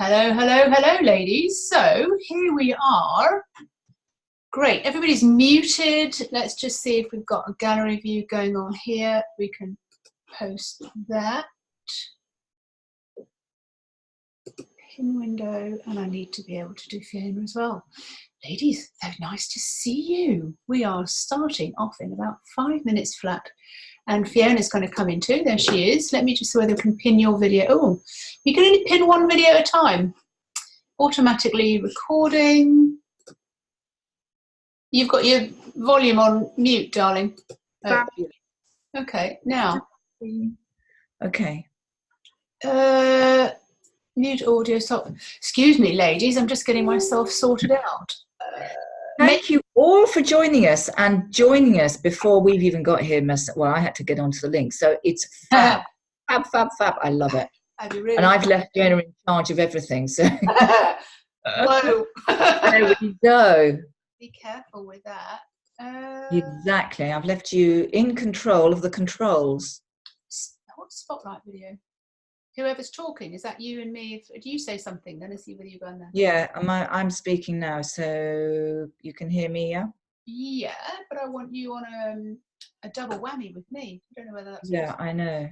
Hello, hello, hello, ladies. So here we are. Great, everybody's muted. Let's just see if we've got a gallery view going on here. We can post that. Pin window, and I need to be able to do Fiona as well. Ladies, so nice to see you. We are starting off in about 5 minutes flat. And Fiona's going to come in too. There she is. Let me just see whether we can pin your video. Oh, you can only pin one video at a time. Automatically recording. You've got your volume on mute, darling. Oh. Okay, now. Okay. Mute audio. So, excuse me, ladies. I'm just getting myself sorted out. Thank you all for joining us and joining us before we've even got here. Well, I had to get onto the link. So it's fab, fab, fab, fab. I love it. Really and I've left Fiona in charge of everything. So whoa. There we go. Be careful with that. Exactly. I've left you in control of the controls. What spotlight video? Whoever's talking, is that you and me? Do you say something? Then I see whether you've gone there. Yeah, I'm speaking now, so you can hear me, yeah? Yeah, but I want you on a double whammy with me. I don't know whether that's Yeah, I know.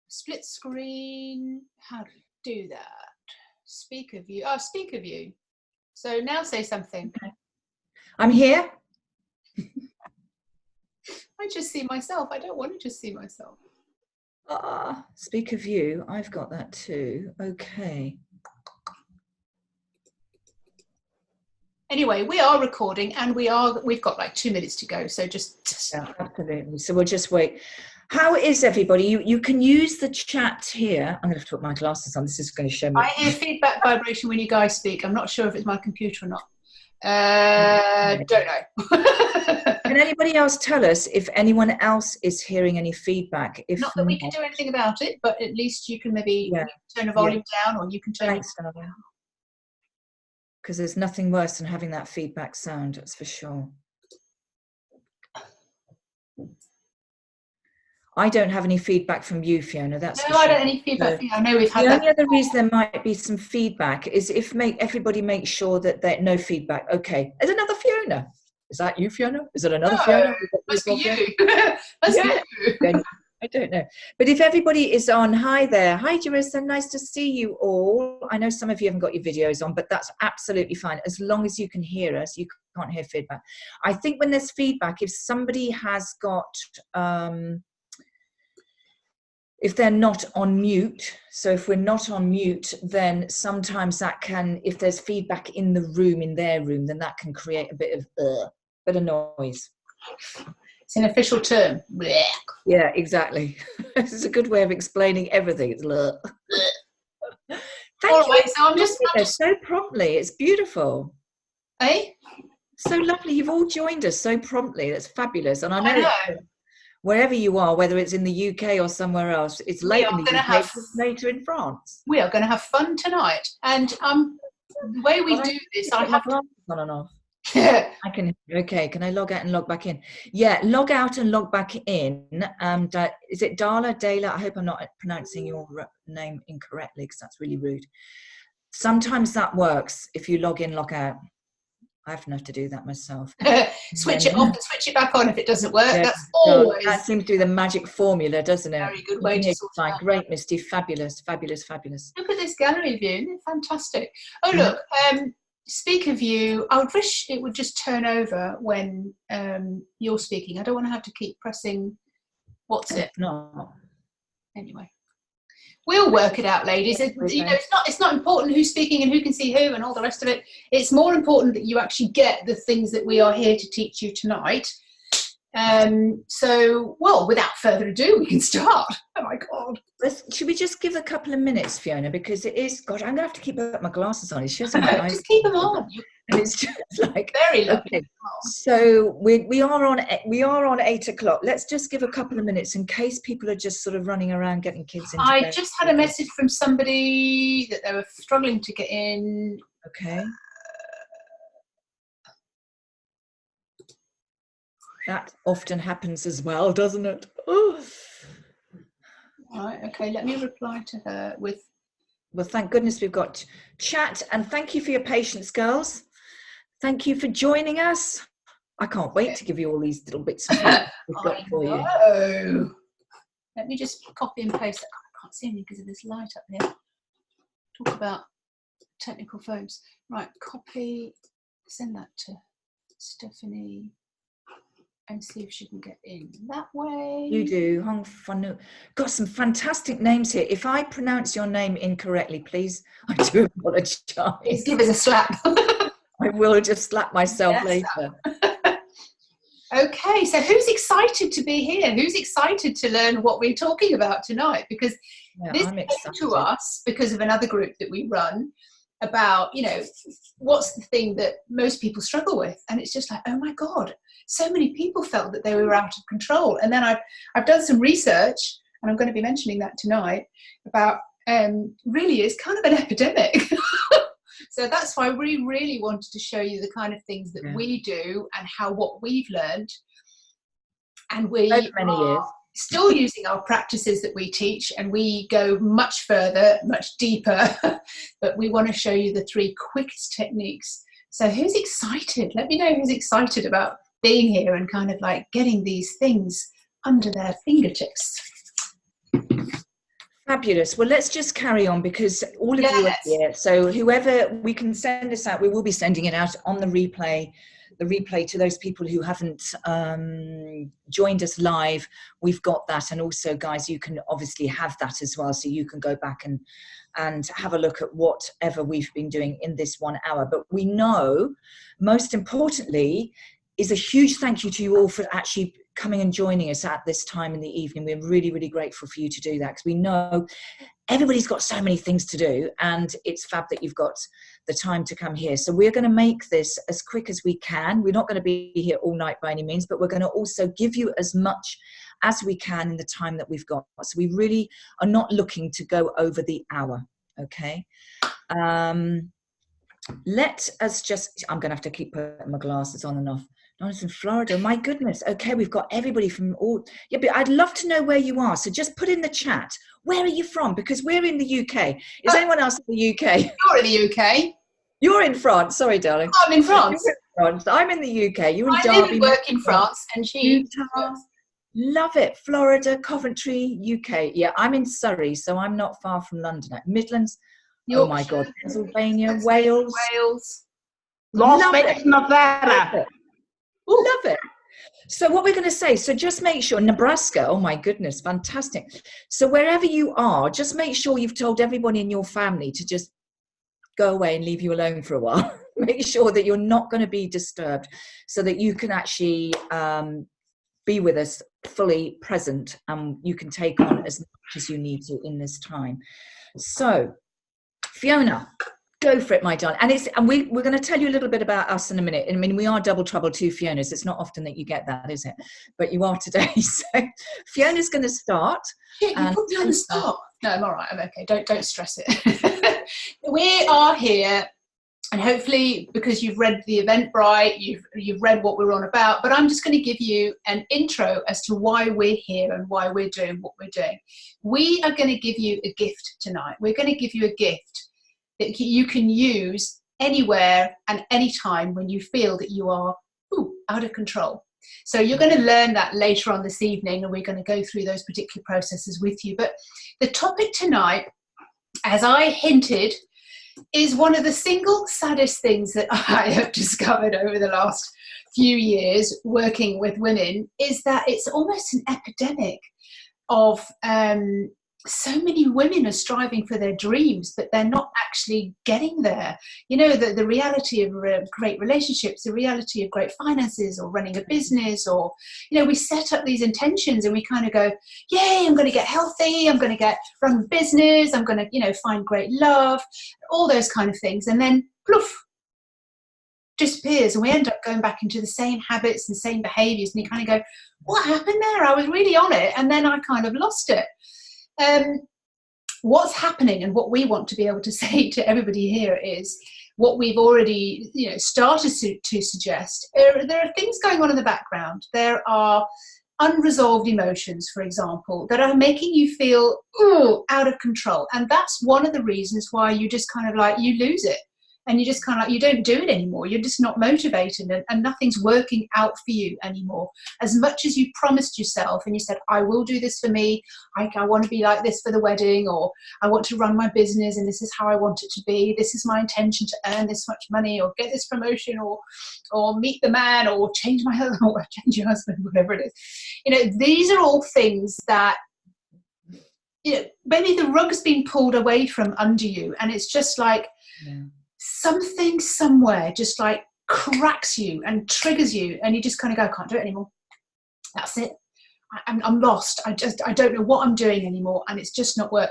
Split screen. How do you do that? Speaker view. Oh, speaker view. So now say something. Okay. I'm here. I just see myself. I don't want to just see myself. Speaker view. I've got that too. Okay. Anyway, we are recording and we've got like 2 minutes to go. So just yeah, absolutely. So we'll just wait. How is everybody? You can use the chat here. I'm going to have to put my glasses on. This is going to show me. I hear feedback vibration when you guys speak. I'm not sure if it's my computer or not. Don't know. Can anybody else tell us if anyone else is hearing any feedback? If not that we can do anything about it, but at least you can maybe turn the volume down, or you can turn it down. Because there's nothing worse than having that feedback sound, that's for sure. I don't have any feedback from you, Fiona. That's no, I don't have any feedback from you. I know we've had the that. only other reason there might be some feedback is if everybody makes sure that no feedback. Okay, there's another Fiona. Is that you, Fiona? Is it another Fiona? Must be you. Must be you. I don't know. But if everybody is on, hi there. Hi, Jerissa. Nice to see you all. I know some of you haven't got your videos on, but that's absolutely fine. As long as you can hear us, you can't hear feedback. I think when there's feedback, if somebody has got, if they're not on mute, so if we're not on mute, then sometimes that can, if there's feedback in the room, in their room, then that can create a bit of noise. It's an official term. Blech. Yeah, exactly. This is a good way of explaining everything. It's Thank you. Right, so I'm just so promptly. It's beautiful. Eh? So lovely. You've all joined us so promptly. That's fabulous. And I know. Wherever you are, whether it's in the UK or somewhere else, it's late in the UK, it's later in France. We are going to have fun tonight. And the way we do this, I have to on and off. I can. Okay, can I log out and log back in? Yeah, log out and log back in. And is it Dala? I hope I'm not pronouncing your name incorrectly, because that's really rude. Sometimes that works if you log in, log out. I often have to do that myself. Switch it off and switch it back on if it doesn't work. Yeah, that's always. That seems to be the magic formula, doesn't it? Very good way to sort it out. Great, Misty. Fabulous, fabulous, fabulous. Look at this gallery view. Isn't it fantastic? Oh, look. Speaker view. I would wish it would just turn over when you're speaking. I don't want to have to keep pressing. What's it? No. Anyway. We'll work it out, ladies. You know, it's not important who's speaking and who can see who and all the rest of it. It's more important that you actually get the things that we are here to teach you tonight. So, well, without further ado, we can start. Oh my God. Should we just give a couple of minutes, Fiona? Because it is, God, I'm going to have to keep my glasses on. It's just my eyes. Just keep them on. And it's just like very lovely. Okay. So we are on 8 o'clock. Let's just give a couple of minutes in case people are just sort of running around getting kids into bed. I just had a message from somebody that they were struggling to get in. Okay. That often happens as well, doesn't it? Oh. Right. Okay. Let me reply to her with Well, thank goodness we've got chat, and thank you for your patience, girls. Thank you for joining us. I can't wait to give you all these little bits and pieces we've got for you. Oh, let me just copy and paste that. I can't see anything because of this light up here. Talk about technical phones. Right, copy, send that to Stephanie and see if she can get in that way. You do. Hong Fanu. Got some fantastic names here. If I pronounce your name incorrectly, please, I do apologise. Please give us a slap. I will just slap myself later. Okay, so who's excited to be here? Who's excited to learn what we're talking about tonight? Because this came to us because of another group that we run about, you know, what's the thing that most people struggle with? And it's just like, oh my God, so many people felt that they were out of control. And then I've done some research, and I'm going to be mentioning that tonight, about really it's kind of an epidemic. So that's why we really wanted to show you the kind of things that we do and how what we've learned. And we are still using our practices that we teach, and we go much further, much deeper, but we want to show you the 3 quickest techniques. So who's excited? Let me know who's excited about being here and kind of like getting these things under their fingertips. Fabulous. Well, let's just carry on, because all of you are here. So whoever, we can send this out, we will be sending it out on the replay to those people who haven't joined us live. We've got that. And also, guys, you can obviously have that as well. So you can go back and have a look at whatever we've been doing in this 1 hour. But we know, most importantly, is a huge thank you to you all for actually coming and joining us at this time in the evening. We're really, really grateful for you to do that, because we know everybody's got so many things to do, and it's fab that you've got the time to come here. So we're going to make this as quick as we can. We're not going to be here all night by any means, but we're going to also give you as much as we can in the time that we've got. So we really are not looking to go over the hour, okay? Let us just, I'm going to have to keep putting my glasses on and off. Donna's in Florida. My goodness. Okay, we've got everybody from all. Yeah, but I'd love to know where you are. So just put in the chat. Where are you from? Because we're in the UK. Is anyone else in the UK? You're in the UK. You're in France. Sorry, darling. I'm in France. You're in France. I'm in the UK. You're in Derby. I live and work in France, and she. Utah. Love it. Florida, Coventry, UK. Yeah, I'm in Surrey, so I'm not far from London. Midlands. Yorkshire, oh my God. Pennsylvania, Wales. Las Vegas, Nevada. Love it. So what we're going to say, so just make sure, Nebraska, oh my goodness, fantastic. So wherever you are, just make sure you've told everybody in your family to just go away and leave you alone for a while. Make sure that you're not going to be disturbed, so that you can actually be with us fully present, and you can take on as much as you need to in this time. So Fiona, go for it, my darling. And we're going to tell you a little bit about us in a minute. I mean, we are double trouble, 2 Fionas. It's not often that you get that, is it? But you are today. So Fiona's going to start. You put me on the spot. No, I'm all right. I'm okay. Don't stress it. We are here, and hopefully, because you've read the Eventbrite, you've read what we're on about. But I'm just going to give you an intro as to why we're here and why we're doing what we're doing. We are going to give you a gift tonight. We're going to give you a gift that you can use anywhere and anytime when you feel that you are out of control. So you're going to learn that later on this evening, and we're going to go through those particular processes with you. But the topic tonight, as I hinted, is one of the single saddest things that I have discovered over the last few years working with women, is that it's almost an epidemic of so many women are striving for their dreams, but they're not actually getting there. You know, the reality of great relationships, the reality of great finances, or running a business, or, you know, we set up these intentions and we kind of go, yay, I'm going to get healthy, I'm going to run a business, I'm going to, you know, find great love, all those kind of things. And then poof, disappears, and we end up going back into the same habits and same behaviors, and you kind of go, what happened there? I was really on it, and then I kind of lost it. What's happening, and what we want to be able to say to everybody here, is what we've already, you know, started to suggest. There are things going on in the background. There are unresolved emotions, for example, that are making you feel out of control. And that's one of the reasons why you just kind of like, you lose it. And you just kind of like, you don't do it anymore. You're just not motivated, and nothing's working out for you anymore. As much as you promised yourself and you said, I will do this for me. I want to be like this for the wedding, or I want to run my business and this is how I want it to be. This is my intention to earn this much money, or get this promotion, or meet the man, or change my husband, or change your husband, whatever it is. You know, these are all things that, you know, maybe the rug's been pulled away from under you, and it's just like, something somewhere just like cracks you and triggers you, and you just kind of go, I can't do it anymore. That's it. I'm lost. I don't know what I'm doing anymore, and it's just not work.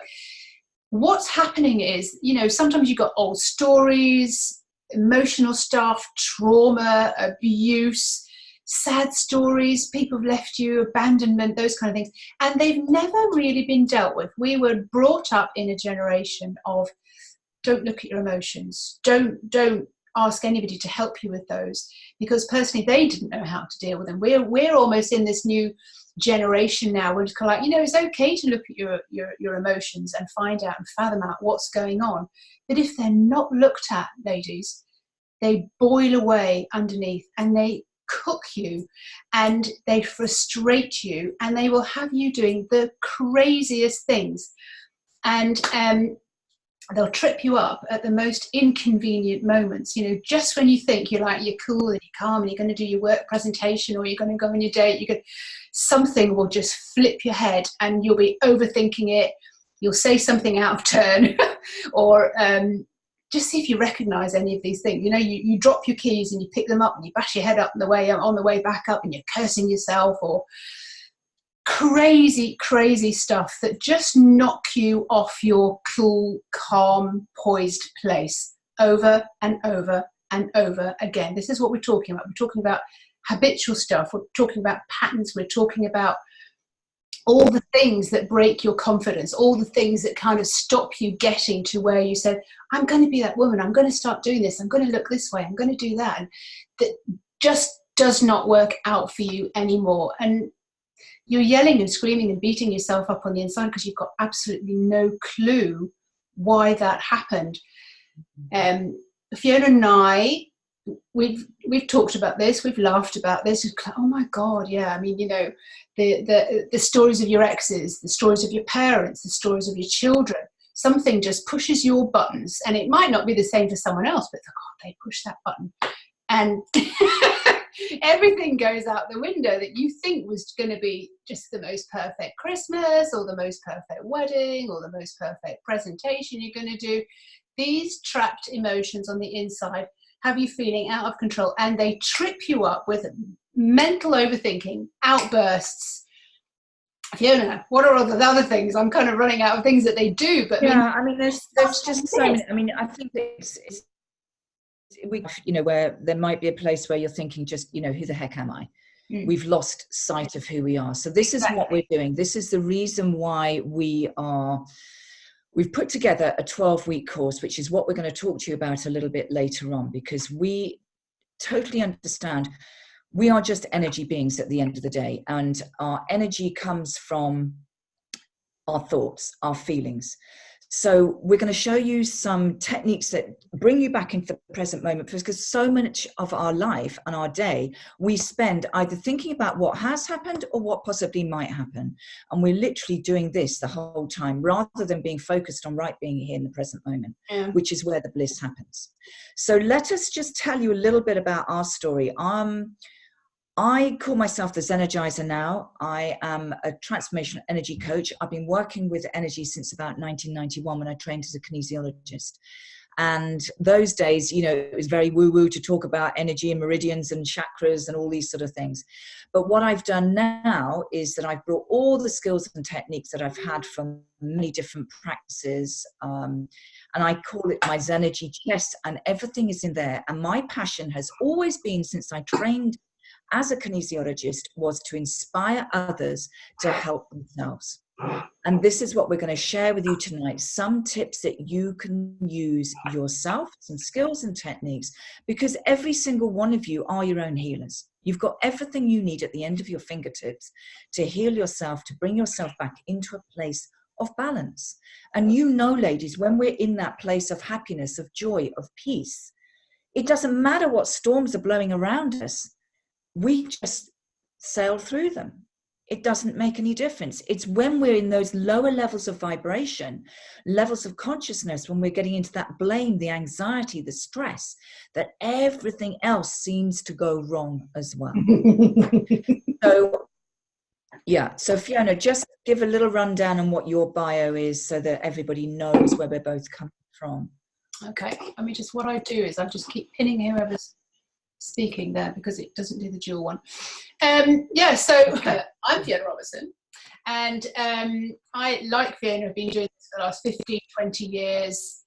What's happening is, you know, sometimes you've got old stories, emotional stuff, trauma, abuse, sad stories, people have left you, abandonment, those kind of things, and they've never really been dealt with. We were brought up in a generation of, don't look at your emotions. Don't ask anybody to help you with those, because personally they didn't know how to deal with them. We're almost in this new generation now where it's kind of like, you know, it's okay to look at your emotions and find out and fathom out what's going on. But if they're not looked at, ladies, they boil away underneath, and they cook you, and they frustrate you, and they will have you doing the craziest things. And they'll trip you up at the most inconvenient moments. You know, just when you think you're cool and you're calm and you're going to do your work presentation, or you're going to go on your date, something will just flip your head, and you'll be overthinking it. You'll say something out of turn, or just see if you recognize any of these things. You know, you drop your keys and you pick them up and you bash your head up on the way back up, and you're cursing yourself, or crazy stuff that just knock you off your cool, calm, poised place over and over and over again. This is what we're talking about. We're talking about habitual stuff. We're talking about patterns. We're talking about all the things that break your confidence, all the things that kind of stop you getting to where you said, I'm going to be that woman. I'm going to start doing this. I'm going to look this way. I'm going to do that. And that just does not work out for you anymore. And you're yelling and screaming and beating yourself up on the inside because you've got absolutely no clue why that happened. Fiona and I, we've talked about this, we've laughed about this. Oh my God, yeah. I mean, you know, the stories of your exes, the stories of your parents, the stories of your children. Something just pushes your buttons, and it might not be the same for someone else, but God, they push that button, and everything goes out the window that you think was going to be just the most perfect Christmas, or the most perfect wedding, or the most perfect presentation you're going to do. These trapped emotions on the inside have you feeling out of control, and they trip you up with mental overthinking, outbursts. Fiona, what are all the other things? I'm kind of running out of things that they do. But yeah, I mean, there's just so many. I mean, I think it's you know, where there might be a place where you're thinking, just, you know, who the heck am I? We've lost sight of who we are. So this is what we're doing. This is the reason why we've put together a 12-week course, which is what we're going to talk to you about a little bit later on, because we totally understand we are just energy beings at the end of the day, and our energy comes from our thoughts, our feelings. So we're going to show you some techniques that bring you back into the present moment, because so much of our life and our day we spend either thinking about what has happened or what possibly might happen. And we're literally doing this the whole time, rather than being focused on being here in the present moment, which is where the bliss happens. So let us just tell you a little bit about our story. I call myself the Zenergizer now. I am a transformational energy coach. I've been working with energy since about 1991, when I trained as a kinesiologist. And those days, you know, it was very woo-woo to talk about energy and meridians and chakras and all these sort of things. But what I've done now is that I've brought all the skills and techniques that I've had from many different practices, and I call it my Zenergy chest, and everything is in there. And my passion has always been, since I trained as a kinesiologist, was to inspire others to help themselves. And this is what we're going to share with you tonight, some tips that you can use yourself, some skills and techniques, because every single one of you are your own healers. You've got everything you need at the end of your fingertips to heal yourself, to bring yourself back into a place of balance. And you know, ladies, when we're in that place of happiness, of joy, of peace, it doesn't matter what storms are blowing around us. We just sail through them. It doesn't make any difference. It's when we're in those lower levels of vibration, levels of consciousness, when we're getting into that blame, the anxiety, the stress, that everything else seems to go wrong as well. So, yeah. So Fiona, just give a little rundown on what your bio is so that everybody knows where we're both coming from. Okay. What I do is I just keep pinning whoever's speaking there because it doesn't do the dual one. I'm Fiona Robertson, and I, like Fiona, have been doing this for the last 15, 20 years,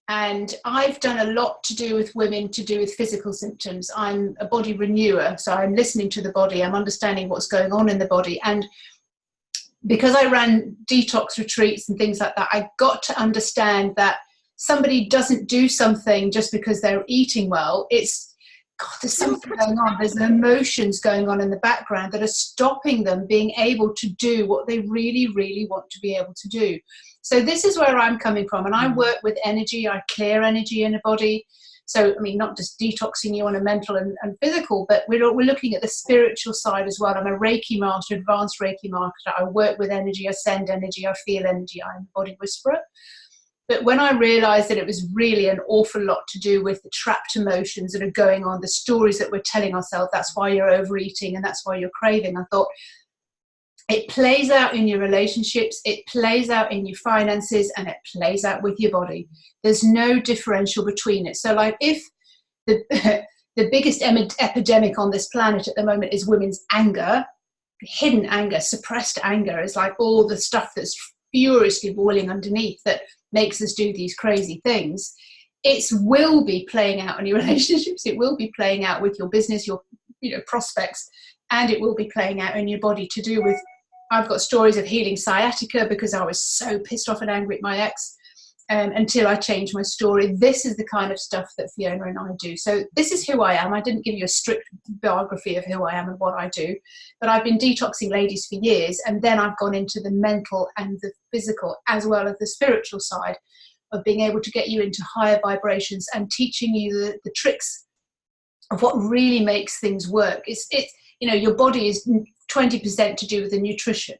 and I've done a lot to do with women, to do with physical symptoms. I'm a body renewer, so I'm listening to the body, I'm understanding what's going on in the body, and because I ran detox retreats and things like that, I got to understand that somebody doesn't do something just because they're eating well. There's something going on. There's emotions going on in the background that are stopping them being able to do what they really, really want to be able to do. So this is where I'm coming from. And I work with energy. I clear energy in the body. So, not just detoxing you on a mental and physical, but we're looking at the spiritual side as well. I'm a Reiki master, advanced Reiki master. I work with energy. I send energy. I feel energy. I'm a body whisperer. But when I realized that it was really an awful lot to do with the trapped emotions that are going on, the stories that we're telling ourselves, that's why you're overeating and that's why you're craving, I thought it plays out in your relationships, it plays out in your finances, and it plays out with your body. There's no differential between it. So like if the biggest epidemic on this planet at the moment is women's anger, hidden anger, suppressed anger is like all the stuff that's furiously boiling underneath that makes us do these crazy things. It will be playing out in your relationships. It will be playing out with your business, your prospects, and it will be playing out in your body to do with. I've got stories of healing sciatica because I was so pissed off and angry at my ex until I changed my story. This is the kind of stuff that Fiona and I do. So this is who I am. I didn't give you a strict biography of who I am and what I do, but I've been detoxing ladies for years, and then I've gone into the mental and the physical as well as the spiritual side of being able to get you into higher vibrations and teaching you the tricks of what really makes things work. It's your body is 20% to do with the nutrition.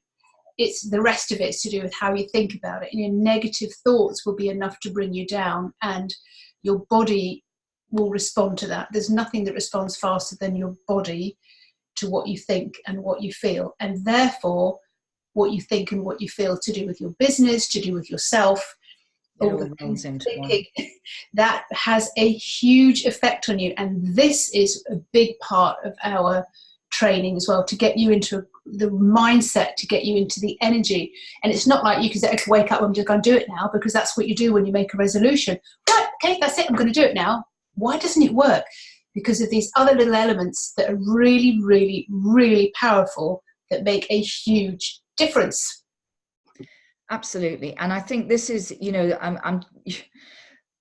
It's the rest of it's to do with how you think about it. And your negative thoughts will be enough to bring you down, and your body will respond to that. There's nothing that responds faster than your body to what you think and what you feel. And therefore, what you think and what you feel to do with your business, to do with yourself, all the things thinking, that has a huge effect on you. And this is a big part of our training as well, to get you into the mindset, to get you into the energy. And it's not like you can say, okay, wake up, I'm just going to do it now, because that's what you do when you make a resolution. Right, okay, that's it, I'm going to do it now. Why doesn't it work? Because of these other little elements that are really, really, really powerful, that make a huge difference. Absolutely. And I think this is,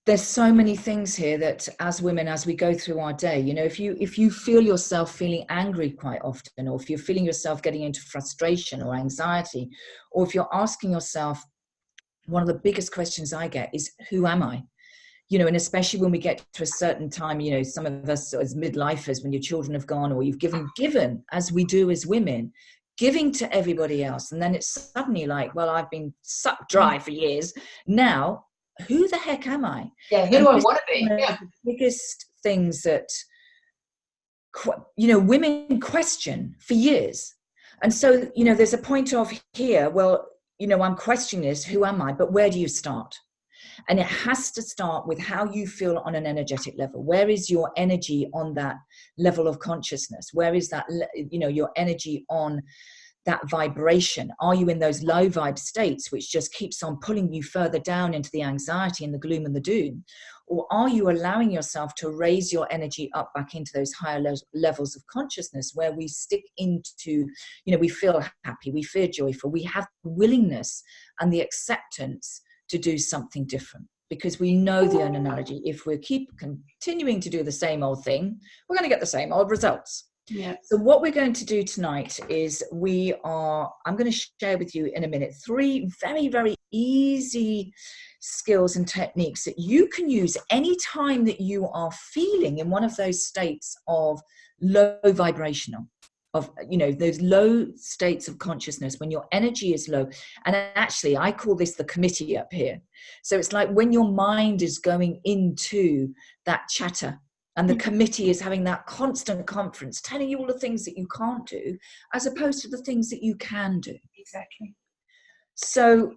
there's so many things here that as women, as we go through our day, if you feel yourself feeling angry quite often, or if you're feeling yourself getting into frustration or anxiety, or if you're asking yourself, one of the biggest questions I get is, who am I? And especially when we get to a certain time, some of us as midlifers, when your children have gone, or you've given as we do as women, giving to everybody else. And then it's suddenly like, well, I've been sucked dry for years. Now, who the heck am I? Yeah, who do I want to be? Yeah. The biggest things that, women question for years. And so, there's a point of here, well, I'm questioning this, who am I? But where do you start? And it has to start with how you feel on an energetic level. Where is your energy on that level of consciousness? Where is that, your energy on that vibration? Are you in those low vibe states, which just keeps on pulling you further down into the anxiety and the gloom and the doom? Or are you allowing yourself to raise your energy up back into those higher levels of consciousness, where we stick into, we feel happy, we feel joyful, we have the willingness and the acceptance to do something different? Because we know the own analogy, if we keep continuing to do the same old thing, we're going to get the same old results. Yeah. So what we're going to do tonight is I'm going to share with you in a minute 3 very, very easy skills and techniques that you can use anytime that you are feeling in one of those states of low vibrational, of, you know, those low states of consciousness when your energy is low. And actually, I call this the committee up here. So it's like when your mind is going into that chatter, and the committee is having that constant conference, telling you all the things that you can't do, as opposed to the things that you can do. Exactly. So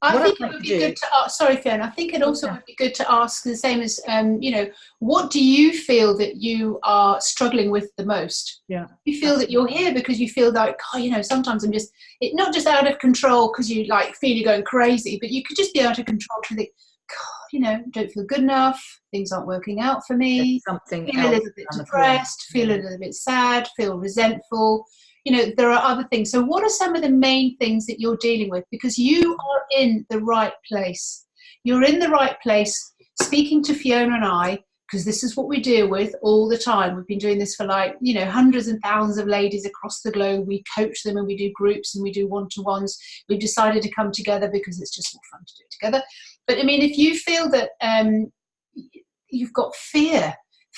I think it would be good to ask, sorry, Fiona, I think it also would be good to ask the same as, you know, what do you feel that you are struggling with the most? Yeah. You feel that you're here because you feel like, oh, you know, sometimes I'm just, not just out of control because you like feel you're going crazy, but you could just be out of control to think, God, you know, don't feel good enough, things aren't working out for me, something feel a little bit depressed, feel a little bit sad, feel resentful. You know, there are other things. So what are some of the main things that you're dealing with? Because you are in the right place. You're in the right place speaking to Fiona and I, because this is what we deal with all the time. We've been doing this for like, you know, hundreds and thousands of ladies across the globe. We coach them and we do groups and we do one-to-ones. We've decided to come together because it's just more fun to do it together. But I mean, if you feel that you've got fear,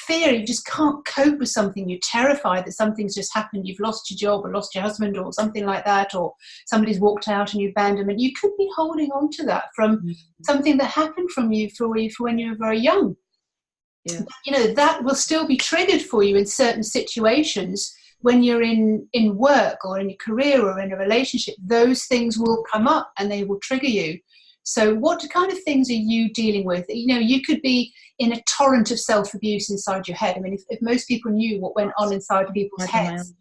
you just can't cope with something, you're terrified that something's just happened, you've lost your job or lost your husband or something like that, or somebody's walked out and you abandonment, you could be holding on to that from something that happened from you for when you were very young. Yeah. You know, that will still be triggered for you in certain situations when you're in work or in your career or in a relationship. Those things will come up and they will trigger you. So what kind of things are you dealing with? You know, you could be in a torrent of self-abuse inside your head. I mean, if most people knew what went on inside people's heads,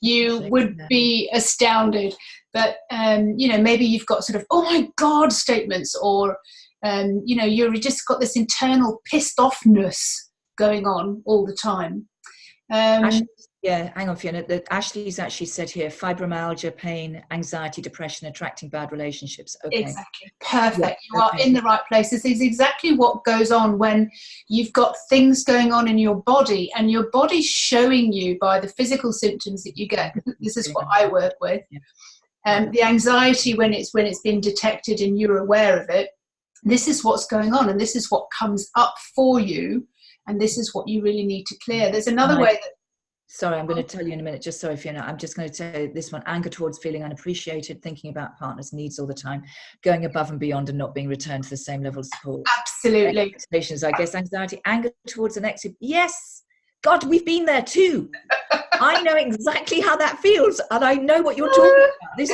you would be astounded. But, you know, maybe you've got sort of, oh my God statements, or, you know, you've just got this internal pissed offness going on all the time. Yeah, hang on, Fiona. Ashley's actually said here, fibromyalgia, pain, anxiety, depression, attracting bad relationships. Okay. Exactly. Perfect. Yeah, you are in the right place. This is exactly what goes on when you've got things going on in your body, and your body's showing you by the physical symptoms that you get. This is what I work with. Yeah. The anxiety when it's been detected and you're aware of it, this is what's going on, and this is what comes up for you, and this is what you really need to clear. There's another way that... Sorry, I'm going to tell you in a minute. Just sorry, Fiona. I'm just going to say this one: anger towards feeling unappreciated, thinking about partners' needs all the time, going above and beyond and not being returned to the same level of support. Absolutely. Expectations, I guess. Anxiety, anger towards an ex. Yes, God, we've been there too. I know exactly how that feels, and I know what you're talking about. This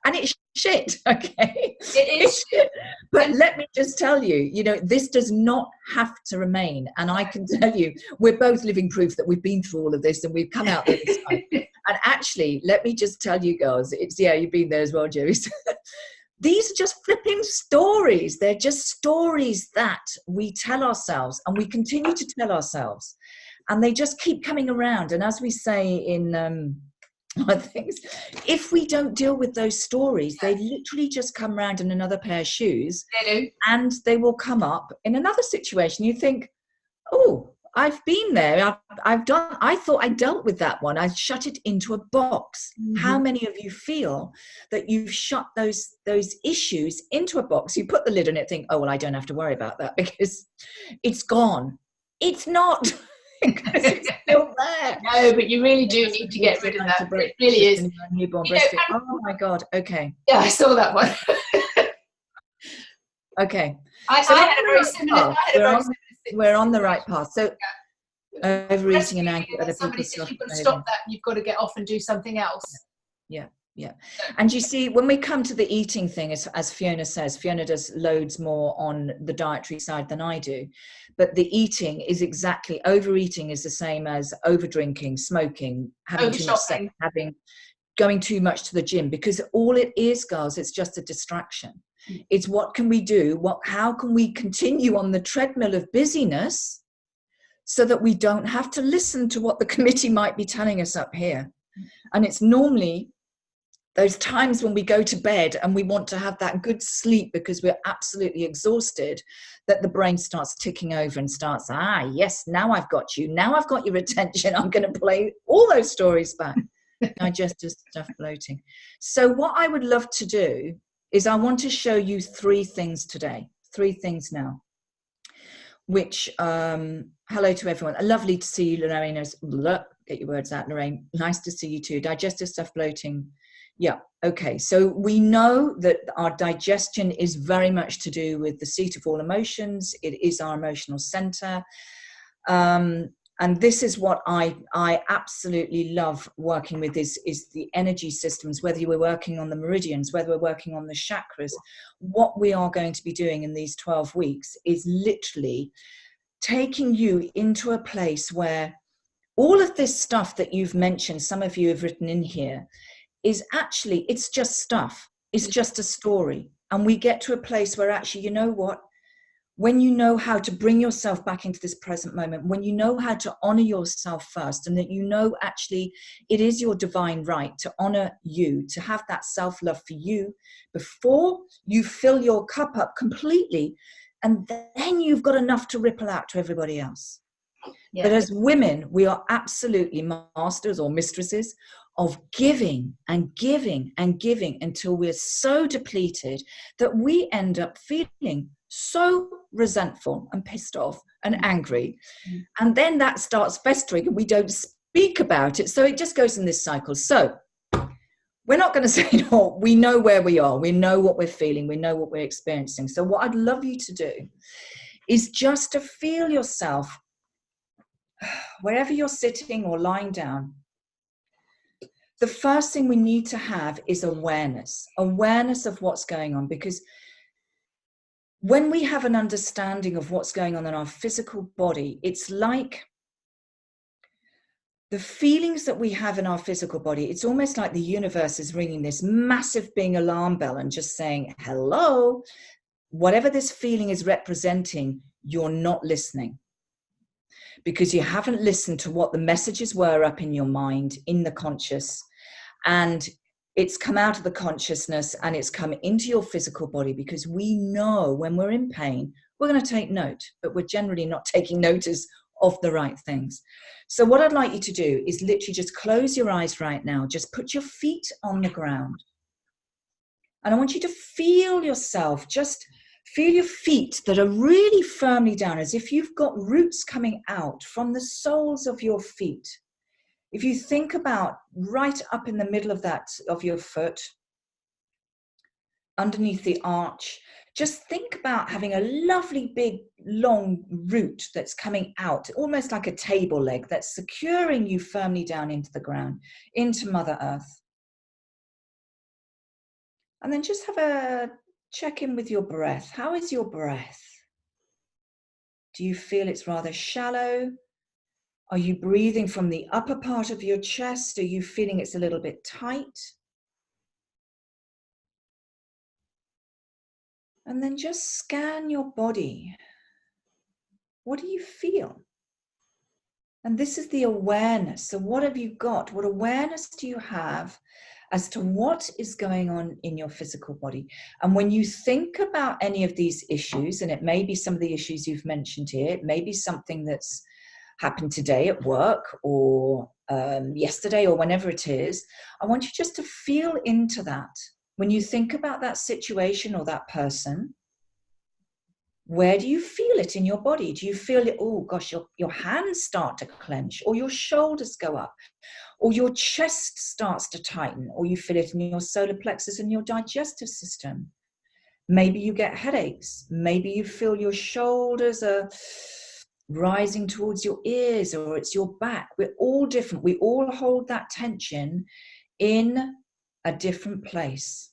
and it's shit, okay? It is shit. But let me just tell you, you know, this does not have to remain. And I can tell you, we're both living proof that we've been through all of this and we've come out the other side. And actually, let me just tell you girls, it's, yeah, you've been there as well, Jerry. These are just flipping stories. They're just stories that we tell ourselves and we continue to tell ourselves. And they just keep coming around. And as we say in... things, if we don't deal with those stories, they literally just come around in another pair of shoes. They do. And they will come up in another situation. You think, oh, I've been there. I thought I dealt with that one. I shut it into a box. Mm-hmm. How many of you feel that you've shut those issues into a box? You put the lid on it, think, oh, well, I don't have to worry about that because it's gone. It's not. Because it's still there. No, but you really do need to get rid of that. It really is. Newborn breast. Oh my God. Okay. Yeah, I saw that one. Okay. I had a very similar. We're on the right path. So overeating and anger. Other people says you've got to stop that. You've got to get off and do something else. Yeah. Yeah. And you see, when we come to the eating thing, as Fiona says, Fiona does loads more on the dietary side than I do. But the eating is exactly, overeating is the same as over drinking, smoking, having too much sex, going too much to the gym, because all it is, girls, it's just a distraction. It's what can we do? How can we continue on the treadmill of busyness so that we don't have to listen to what the committee might be telling us up here? And it's normally those times when we go to bed and we want to have that good sleep because we're absolutely exhausted, that the brain starts ticking over and starts, yes, now I've got you. Now I've got your attention. I'm going to play all those stories back. Digestive stuff, bloating. So what I would love to do is I want to show you 3 things today. 3 things now. Which, hello to everyone. Lovely to see you, Lorraine. Get your words out, Lorraine. Nice to see you too. Digestive stuff, bloating. Yeah, okay. So we know that our digestion is very much to do with the seat of all emotions. It is our emotional center. And this is what I absolutely love working with is the energy systems, whether we're working on the meridians, whether we're working on the chakras. What we are going to be doing in these 12 weeks is literally taking you into a place where all of this stuff that you've mentioned, some of you have written in here, is actually, it's just stuff. It's just a story. And we get to a place where actually, you know what? When you know how to bring yourself back into this present moment, when you know how to honor yourself first, and that you know actually it is your divine right to honor you, to have that self-love for you before you fill your cup up completely, and then you've got enough to ripple out to everybody else. Yeah. But as women, we are absolutely masters or mistresses of giving and giving and giving until we're so depleted that we end up feeling so resentful and pissed off and angry. And then that starts festering and we don't speak about it. So it just goes in this cycle. So we're not going to say, no, we know where we are. We know what we're feeling. We know what we're experiencing. So what I'd love you to do is just to feel yourself wherever you're sitting or lying down. The first thing we need to have is awareness of what's going on, because when we have an understanding of what's going on in our physical body, it's like the feelings that we have in our physical body, it's almost like the universe is ringing this massive big alarm bell and just saying, hello, whatever this feeling is representing, you're not listening. Because you haven't listened to what the messages were up in your mind, in the conscious, and it's come out of the consciousness and it's come into your physical body, because we know when we're in pain, we're going to take note, but we're generally not taking notice of the right things. So what I'd like you to do is literally just close your eyes right now. Just put your feet on the ground. And I want you to feel yourself, just feel your feet that are really firmly down, as if you've got roots coming out from the soles of your feet. If you think about right up in the middle of that, of your foot, underneath the arch, just think about having a lovely big long root that's coming out, almost like a table leg, that's securing you firmly down into the ground, into Mother Earth. And then just have a check in with your breath. How is your breath? Do you feel it's rather shallow? Are you breathing from the upper part of your chest? Are you feeling it's a little bit tight? And then just scan your body. What do you feel? And this is the awareness. So what have you got? What awareness do you have as to what is going on in your physical body? And when you think about any of these issues, and it may be some of the issues you've mentioned here, it may be something that's happened today at work or yesterday or whenever it is, I want you just to feel into that. When you think about that situation or that person, where do you feel it in your body? Do you feel it, oh gosh, your hands start to clench, or your shoulders go up, or your chest starts to tighten, or you feel it in your solar plexus and your digestive system? Maybe you get headaches. Maybe you feel your shoulders are rising towards your ears, or it's your back. We're all different. We all hold that tension in a different place.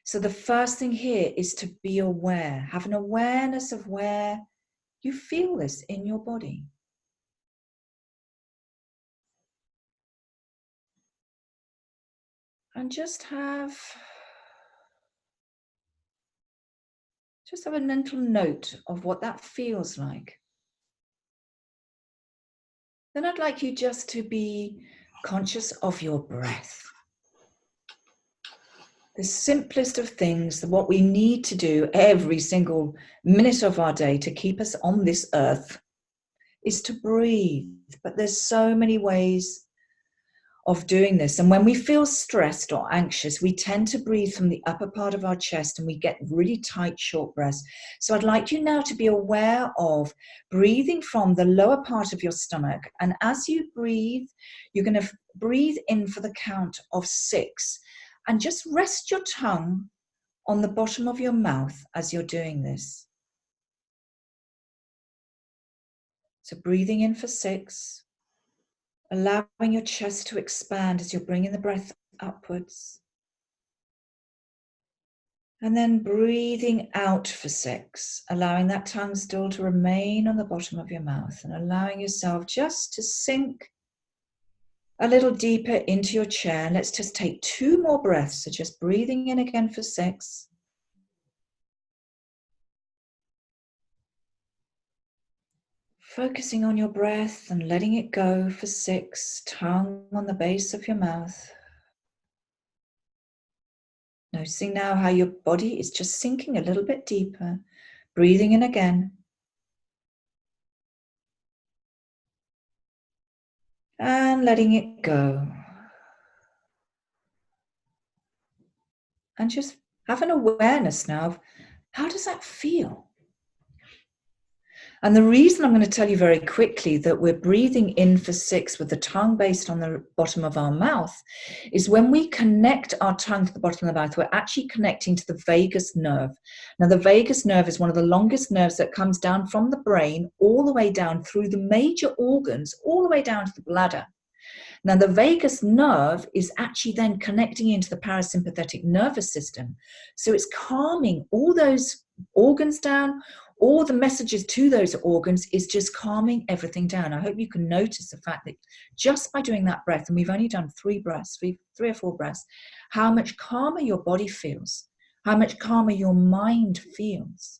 So the first thing here is to be aware, have an awareness of where you feel this in your body. And just have a mental note of what that feels like. Then I'd like you just to be conscious of your breath. The simplest of things, what we need to do every single minute of our day to keep us on this earth is to breathe. But there's so many ways of doing this. And when we feel stressed or anxious, we tend to breathe from the upper part of our chest and we get really tight, short breaths. So I'd like you now to be aware of breathing from the lower part of your stomach. And as you breathe, you're going to breathe in for the count of 6 and just rest your tongue on the bottom of your mouth as you're doing this. So breathing in for 6. Allowing your chest to expand as you're bringing the breath upwards. And then breathing out for 6, allowing that tongue still to remain on the bottom of your mouth and allowing yourself just to sink a little deeper into your chair. Let's just take 2 more breaths. So just breathing in again for 6. Focusing on your breath and letting it go for 6, tongue on the base of your mouth. Noticing now how your body is just sinking a little bit deeper. Breathing in again. And letting it go. And just have an awareness now of how does that feel? And the reason I'm going to tell you very quickly that we're breathing in for 6 with the tongue based on the bottom of our mouth is when we connect our tongue to the bottom of the mouth, we're actually connecting to the vagus nerve. Now, the vagus nerve is one of the longest nerves that comes down from the brain all the way down through the major organs, all the way down to the bladder. Now, the vagus nerve is actually then connecting into the parasympathetic nervous system. So it's calming all those organs down. All the messages to those organs is just calming everything down. I hope you can notice the fact that just by doing that breath, and we've only done 3 breaths, three or 4 breaths, how much calmer your body feels, how much calmer your mind feels.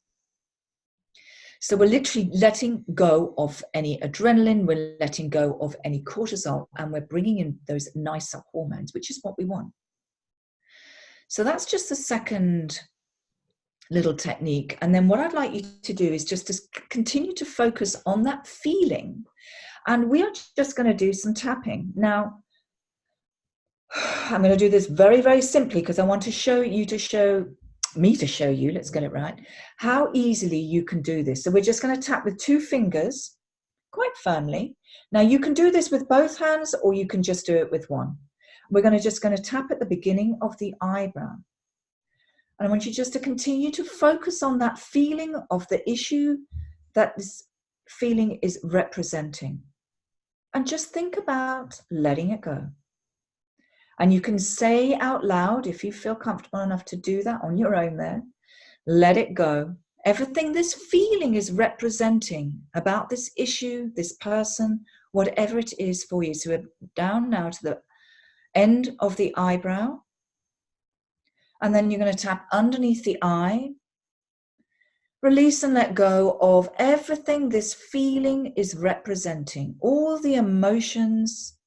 So we're literally letting go of any adrenaline, we're letting go of any cortisol, and we're bringing in those nicer hormones, which is what we want. So that's just the second little technique. And then what I'd like you to do is just to continue to focus on that feeling. And we are just going to do some tapping. Now, I'm going to do this very, very simply because I want to show you, let's get it right, how easily you can do this. So we're just going to tap with 2 fingers quite firmly. Now you can do this with both hands or you can just do it with one. We're just going to tap at the beginning of the eyebrow. And I want you just to continue to focus on that feeling of the issue that this feeling is representing. And just think about letting it go. And you can say out loud, if you feel comfortable enough to do that on your own there, let it go. Everything this feeling is representing about this issue, this person, whatever it is for you. So we're down now to the end of the eyebrow. And then you're going to tap underneath the eye. Release and let go of everything this feeling is representing. All the emotions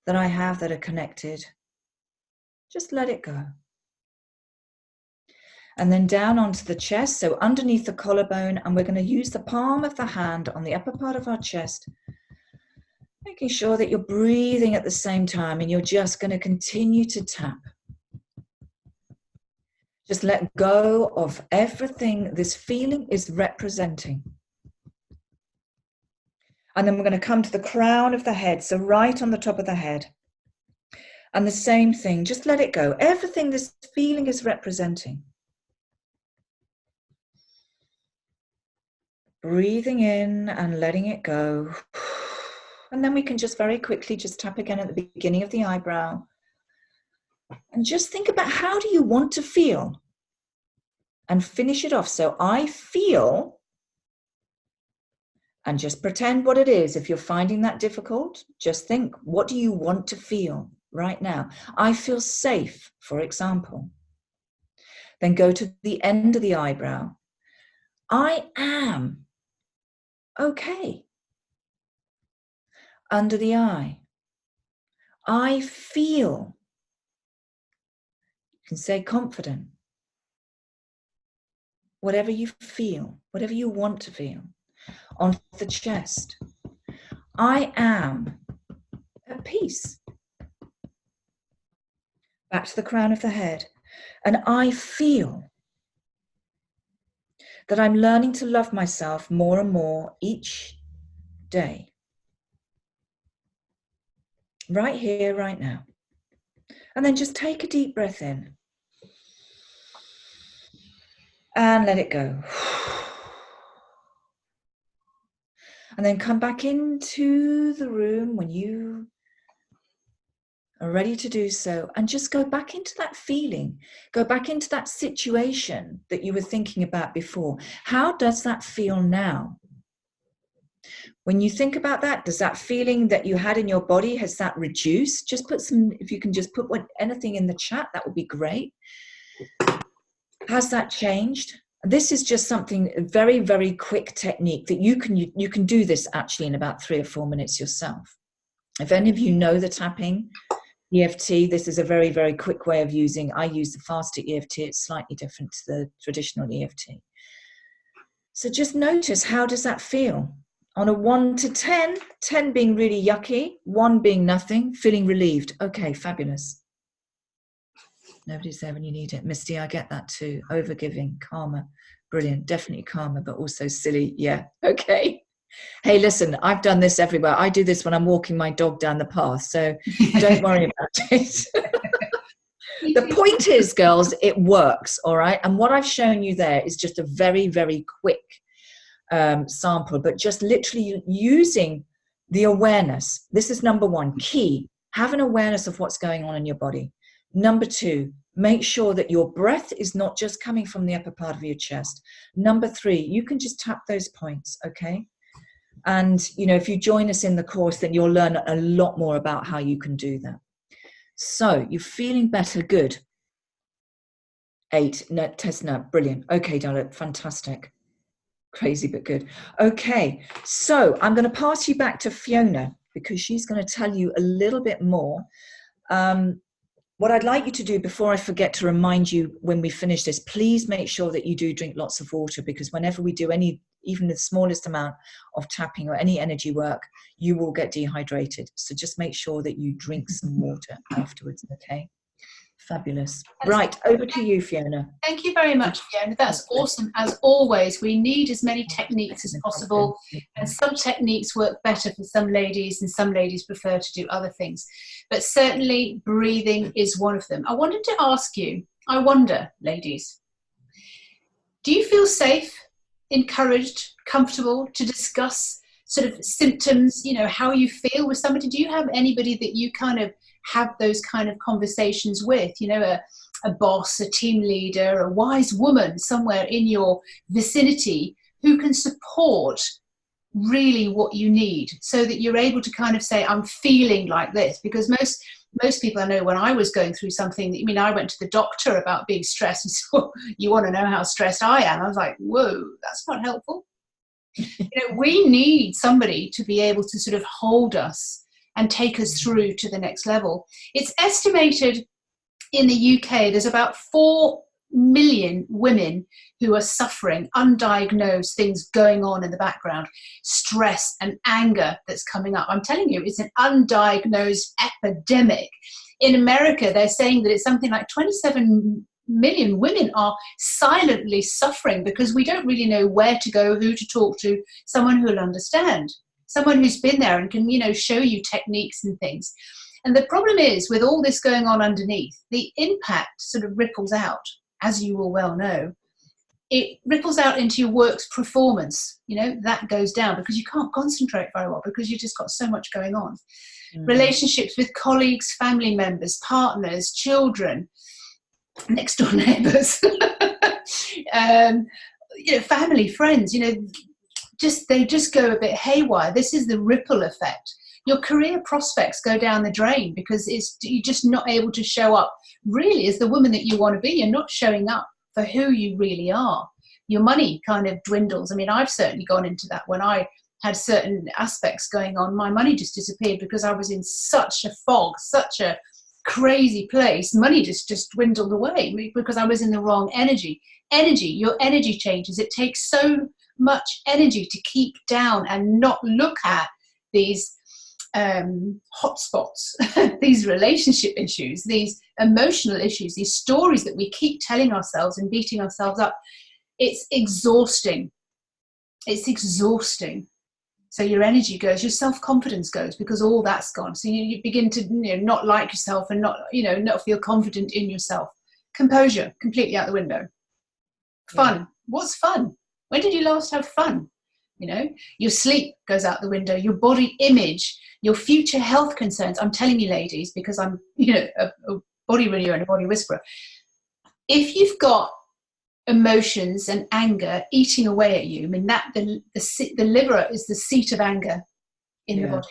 that I have that are connected. Just let it go. And then down onto the chest, so underneath the collarbone, and we're going to use the palm of the hand on the upper part of our chest, making sure that you're breathing at the same time, and you're just going to continue to tap. Just let go of everything this feeling is representing. And then we're going to come to the crown of the head, so right on the top of the head. And the same thing, just let it go. Everything this feeling is representing. Breathing in and letting it go. And then we can just very quickly just tap again at the beginning of the eyebrow. And just think about how do you want to feel? And finish it off. So I feel, and just pretend what it is. If you're finding that difficult, just think, what do you want to feel right now? I feel safe, for example. Then go to the end of the eyebrow. I am okay. Under the eye. I feel. You can say confident. Whatever you feel, whatever you want to feel, on the chest. I am at peace. Back to the crown of the head. And I feel that I'm learning to love myself more and more each day. Right here, right now. And then just take a deep breath in. And let it go. And then come back into the room when you are ready to do so, and just go back into that feeling. Go back into that situation that you were thinking about before. How does that feel now? When you think about that, does that feeling that you had in your body, has that reduced? Just put some, if you can just put anything in the chat, that would be great. Has that changed? This is just something, a very, very quick technique that you can do this actually in about 3 or 4 minutes yourself. If any of you know the tapping EFT, this is a very, very quick way of using. I use the faster EFT. It's slightly different to the traditional EFT. So just notice, how does that feel? On a 1 to 10, 10 being really yucky, 1 being nothing, feeling relieved. Okay, fabulous. Nobody's there when you need it. Misty, I get that too. Overgiving, calmer, brilliant, definitely calmer, but also silly. Yeah, okay. Hey, listen, I've done this everywhere. I do this when I'm walking my dog down the path, so don't worry about it. The point is, girls, it works, all right? And what I've shown you there is just a very, very quick sample, but just literally using the awareness. This is number 1, key. Have an awareness of what's going on in your body. Number 2, make sure that your breath is not just coming from the upper part of your chest. Number 3, you can just tap those points, okay? And, you know, if you join us in the course, then you'll learn a lot more about how you can do that. So you're feeling better. Good. 8, no, Tesna, brilliant. Okay, darling, fantastic. Crazy, but good. Okay, so I'm going to pass you back to Fiona because she's going to tell you a little bit more. What I'd like you to do before I forget to remind you when we finish this, please make sure that you do drink lots of water, because whenever we do any, even the smallest amount of tapping or any energy work, you will get dehydrated. So just make sure that you drink some water afterwards, okay? Fabulous. Right, over to you, Fiona. Thank you very much, Fiona. That's awesome. As always, we need as many techniques as possible, and some techniques work better for some ladies and some ladies prefer to do other things. But certainly breathing is one of them. I wanted to ask you, I wonder, ladies, do you feel safe, encouraged, comfortable to discuss sort of symptoms, you know, how you feel with somebody? Do you have anybody that you kind of have those kind of conversations with, you know, a boss, a team leader, a wise woman somewhere in your vicinity who can support really what you need, so that you're able to kind of say, I'm feeling like this? Because most people, I know, when I was going through something, I mean, I went to the doctor about being stressed. He said, well, you want to know how stressed I am? I was like, whoa, that's not helpful. You know, we need somebody to be able to sort of hold us and take us through to the next level. It's estimated in the UK there's about 4 million women who are suffering undiagnosed things going on in the background, stress and anger that's coming up. I'm telling you, it's an undiagnosed epidemic. In America, they're saying that it's something like 27 million women are silently suffering because we don't really know where to go, who to talk to, someone who will understand, someone who's been there and can, you know, show you techniques and things. And the problem is, with all this going on underneath, the impact sort of ripples out, as you will well know. It ripples out into your work's performance. You know, that goes down because you can't concentrate very well because you've just got so much going on. Relationships with colleagues, family members, partners, children, next door neighbours, you know, family, friends, you know, they just go a bit haywire. This is the ripple effect. Your career prospects go down the drain because you're just not able to show up really as the woman that you want to be. You're not showing up for who you really are. Your money kind of dwindles. I mean, I've certainly gone into that when I had certain aspects going on. My money just disappeared because I was in such a fog, such a crazy place. Money just dwindled away because I was in the wrong energy. Your energy changes. It takes so much energy to keep down and not look at these hotspots, these relationship issues, these emotional issues, these stories that we keep telling ourselves and beating ourselves up. It's exhausting. It's exhausting. So your energy goes, your self-confidence goes, because all that's gone. So you begin to not like yourself and not feel confident in yourself. Composure, completely out the window. Fun. Yeah. What's fun? When did you last have fun? Your sleep goes out the window, your body image, your future health concerns. I'm telling you, ladies, because I'm, a body renewer and a body whisperer. If you've got emotions and anger eating away at you, I mean, that the liver is the seat of anger in the body.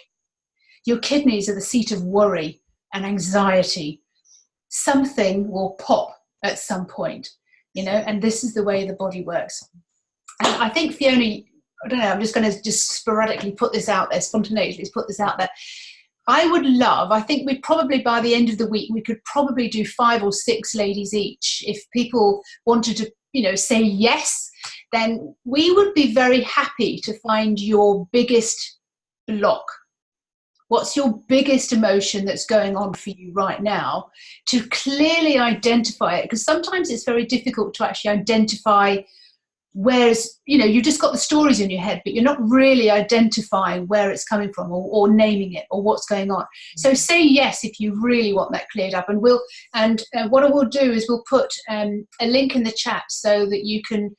Your kidneys are the seat of worry and anxiety. Something will pop at some point, and this is the way the body works. And I think, Fiona, I don't know, I'm just going to sporadically put this out there, spontaneously put this out there. I think we'd probably, by the end of the week, we could probably do 5 or 6 ladies each. If people wanted to, say yes, then we would be very happy to find your biggest block. What's your biggest emotion that's going on for you right now, to clearly identify it? Because sometimes it's very difficult to actually identify. Whereas, you've just got the stories in your head, but you're not really identifying where it's coming from or naming it or what's going on. So say yes if you really want that cleared up. And what I will do is we'll put a link in the chat so that you can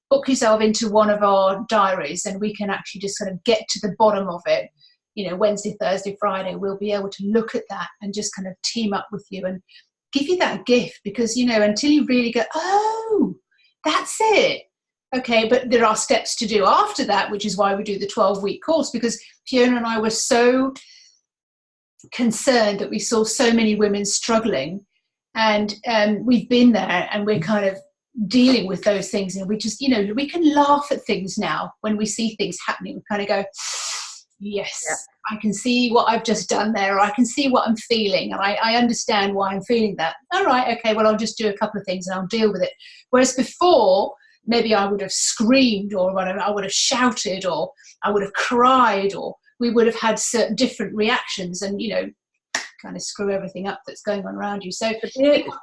book yourself into one of our diaries, and we can actually just sort of get to the bottom of it. Wednesday, Thursday, Friday, we'll be able to look at that and just kind of team up with you and give you that gift, because, until you really go, oh, that's it. Okay, but there are steps to do after that, which is why we do the 12-week course, because Fiona and I were so concerned that we saw so many women struggling, and we've been there and we're kind of dealing with those things, and we just, we can laugh at things now when we see things happening. We kind of go, yes, I can see what I've just done there, or I can see what I'm feeling, and I understand why I'm feeling that. All right, okay, well, I'll just do a couple of things and I'll deal with it. Whereas before, maybe I would have screamed, or I would have shouted, or I would have cried, or we would have had certain different reactions, and, kind of screw everything up that's going on around you. So Sabir,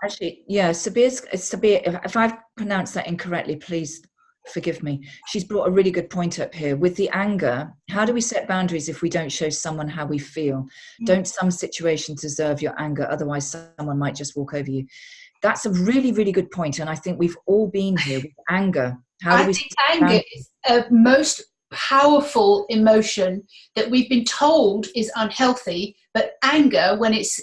if I've pronounced that incorrectly, please forgive me. She's brought a really good point up here. With the anger, how do we set boundaries if we don't show someone how we feel? Don't some situations deserve your anger? Otherwise, someone might just walk over you. That's a really, really good point. And I think we've all been here with anger. I think anger is a most powerful emotion that we've been told is unhealthy. But anger, when it's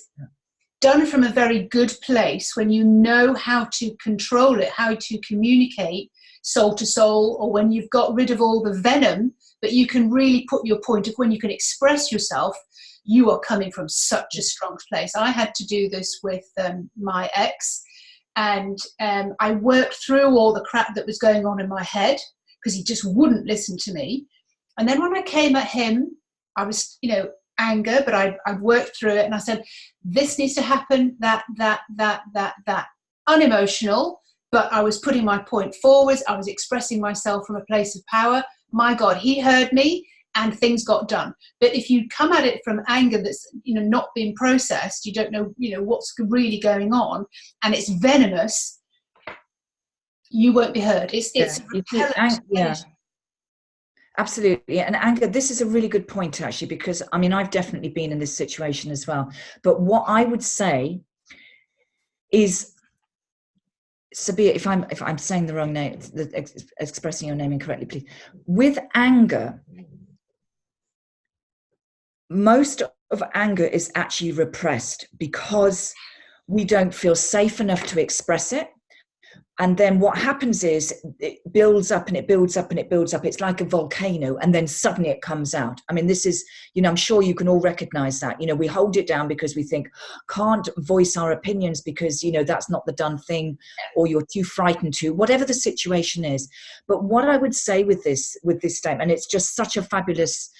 done from a very good place, when you know how to control it, how to communicate soul to soul, or when you've got rid of all the venom, but you can really put your point of, when you can express yourself, you are coming from such a strong place. I had to do this with my ex. And I worked through all the crap that was going on in my head, because he just wouldn't listen to me. And then when I came at him, I was, anger, but I worked through it, and I said, this needs to happen, that. Unemotional, but I was putting my point forwards. I was expressing myself from a place of power. My God, he heard me, and things got done. But if you come at it from anger that's, not being processed, you don't know, what's really going on, and it's venomous, you won't be heard. Absolutely. And anger, this is a really good point, actually, because I've definitely been in this situation as well. But what I would say is, Sabir, if I'm saying the wrong name, expressing your name incorrectly, please. With anger, most of anger is actually repressed because we don't feel safe enough to express it. And then what happens is it builds up and it builds up and it builds up. It's like a volcano, and then suddenly it comes out. This is, I'm sure you can all recognize that. We hold it down because we think, can't voice our opinions because, that's not the done thing, or you're too frightened to, whatever the situation is. But what I would say with this statement, it's just such a fabulous,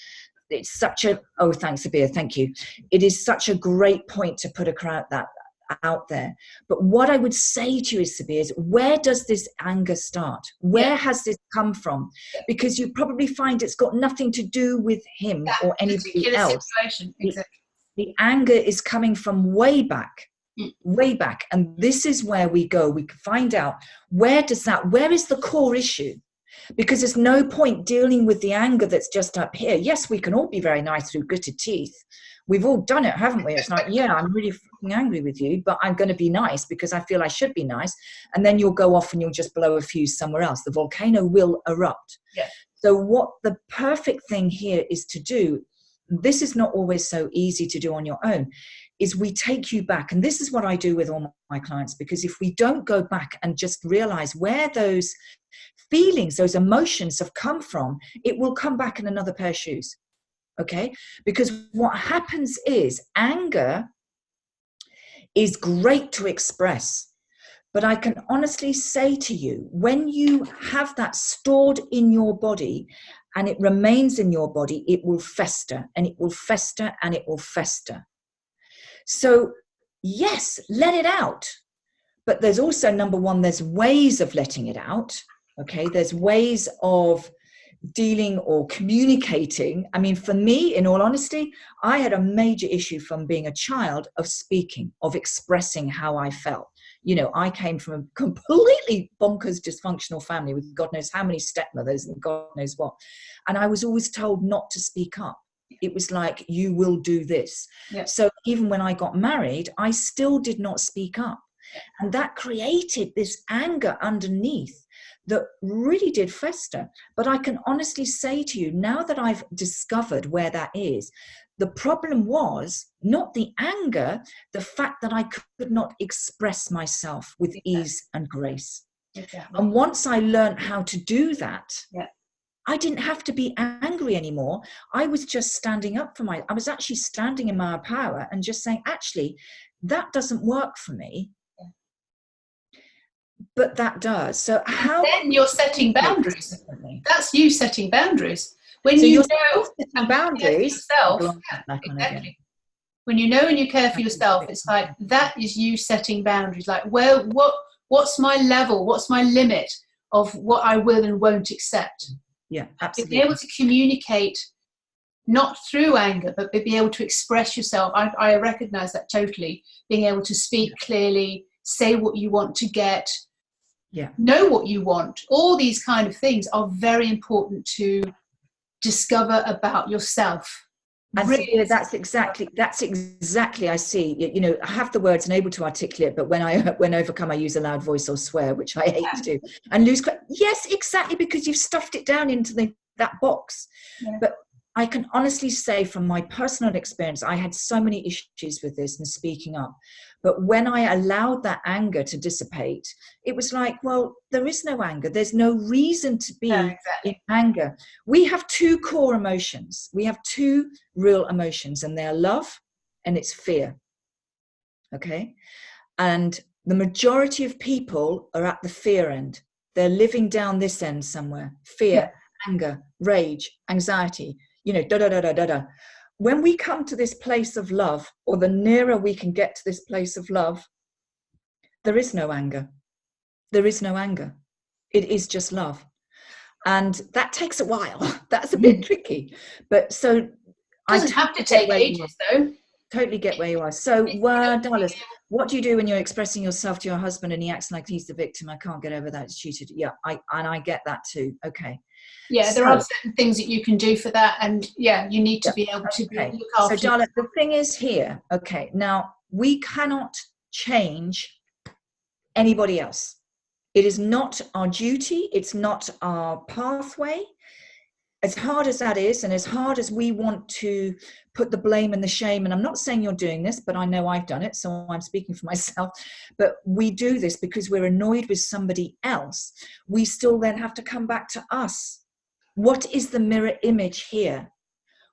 oh, thanks, Sabir, thank you. It is such a great point to put across that out there. But what I would say to you, Sabir, is where does this anger start? Where has this come from? Because you probably find it's got nothing to do with him or anybody else. Situation. Exactly. The anger is coming from way back. Way back. And this is where we go. We can find out where is the core issue? Because there's no point dealing with the anger that's just up here. Yes, we can all be very nice through gritted teeth. We've all done it, haven't we? It's like, yeah, I'm really fucking angry with you, but I'm going to be nice because I feel I should be nice. And then you'll go off and you'll just blow a fuse somewhere else. The volcano will erupt. Yeah. So what the perfect thing here is to do, this is not always so easy to do on your own, is we take you back. And this is what I do with all my clients, because if we don't go back and just realize where those feelings, those emotions have come from, it will come back in another pair of shoes. Okay? Because what happens is anger is great to express. But I can honestly say to you, when you have that stored in your body and it remains in your body, it will fester and it will fester and it will fester. So yes, let it out. But there's also, number one, there's ways of letting it out. Okay, there's ways of dealing or communicating. I mean, for me, in all honesty, I had a major issue from being a child of speaking, of expressing how I felt. You know, I came from a completely bonkers dysfunctional family with God knows how many stepmothers and God knows what. And I was always told not to speak up. It was like, you will do this. Yeah. So even when I got married, I still did not speak up. And that created this anger underneath that really did fester. But I can honestly say to you, now that I've discovered where that is, the problem was not the anger, the fact that I could not express myself with ease and grace. Exactly. And once I learned how to do that, I didn't have to be angry anymore. I was just standing up for I was actually standing in my power and just saying, actually, that doesn't work for me. But that does. So how then you're setting boundaries. That's you setting boundaries. When so you know setting boundaries yourself, exactly. When you know and you care for yourself, it's like that is you setting boundaries. Like, well, what's my level? What's my limit of what I will and won't accept? Yeah, absolutely. Be able to communicate not through anger, but be able to express yourself. I recognize that totally. Being able to speak clearly, say what you want to get. Know what you want. All these kind of things are very important to discover about yourself. And really, that's exactly I see. You know, I have the words and able to articulate, but when overcome, I use a loud voice or swear, which I hate to do, and lose. Yes, exactly, because you've stuffed it down into that box. But I can honestly say from my personal experience, I had so many issues with this and speaking up. But when I allowed that anger to dissipate, it was like, well, there is no anger. There's no reason to be in anger. We have two core emotions. We have two real emotions, and they're love and it's fear. Okay? And the majority of people are at the fear end. They're living down this end somewhere. Fear, anger, rage, anxiety, you know, da-da-da-da-da-da. When we come to this place of love, or the nearer we can get to this place of love, there is no anger. There is no anger. It is just love. And that takes a while. That's a bit tricky. But so it doesn't have to take ages, though. Totally get where you are. So, Dallas, what do you do when you're expressing yourself to your husband and he acts like he's the victim? I can't get over that. It's cheated. Yeah, I get that too. Okay. Yeah, there are certain things that you can do for that, and you need to be able to look after. So, Darla, the thing is here. Okay, now we cannot change anybody else. It is not our duty. It's not our pathway. As hard as that is, and as hard as we want to put the blame and the shame, and I'm not saying you're doing this, but I know I've done it, so I'm speaking for myself, but we do this because we're annoyed with somebody else. We still then have to come back to us. What is the mirror image here?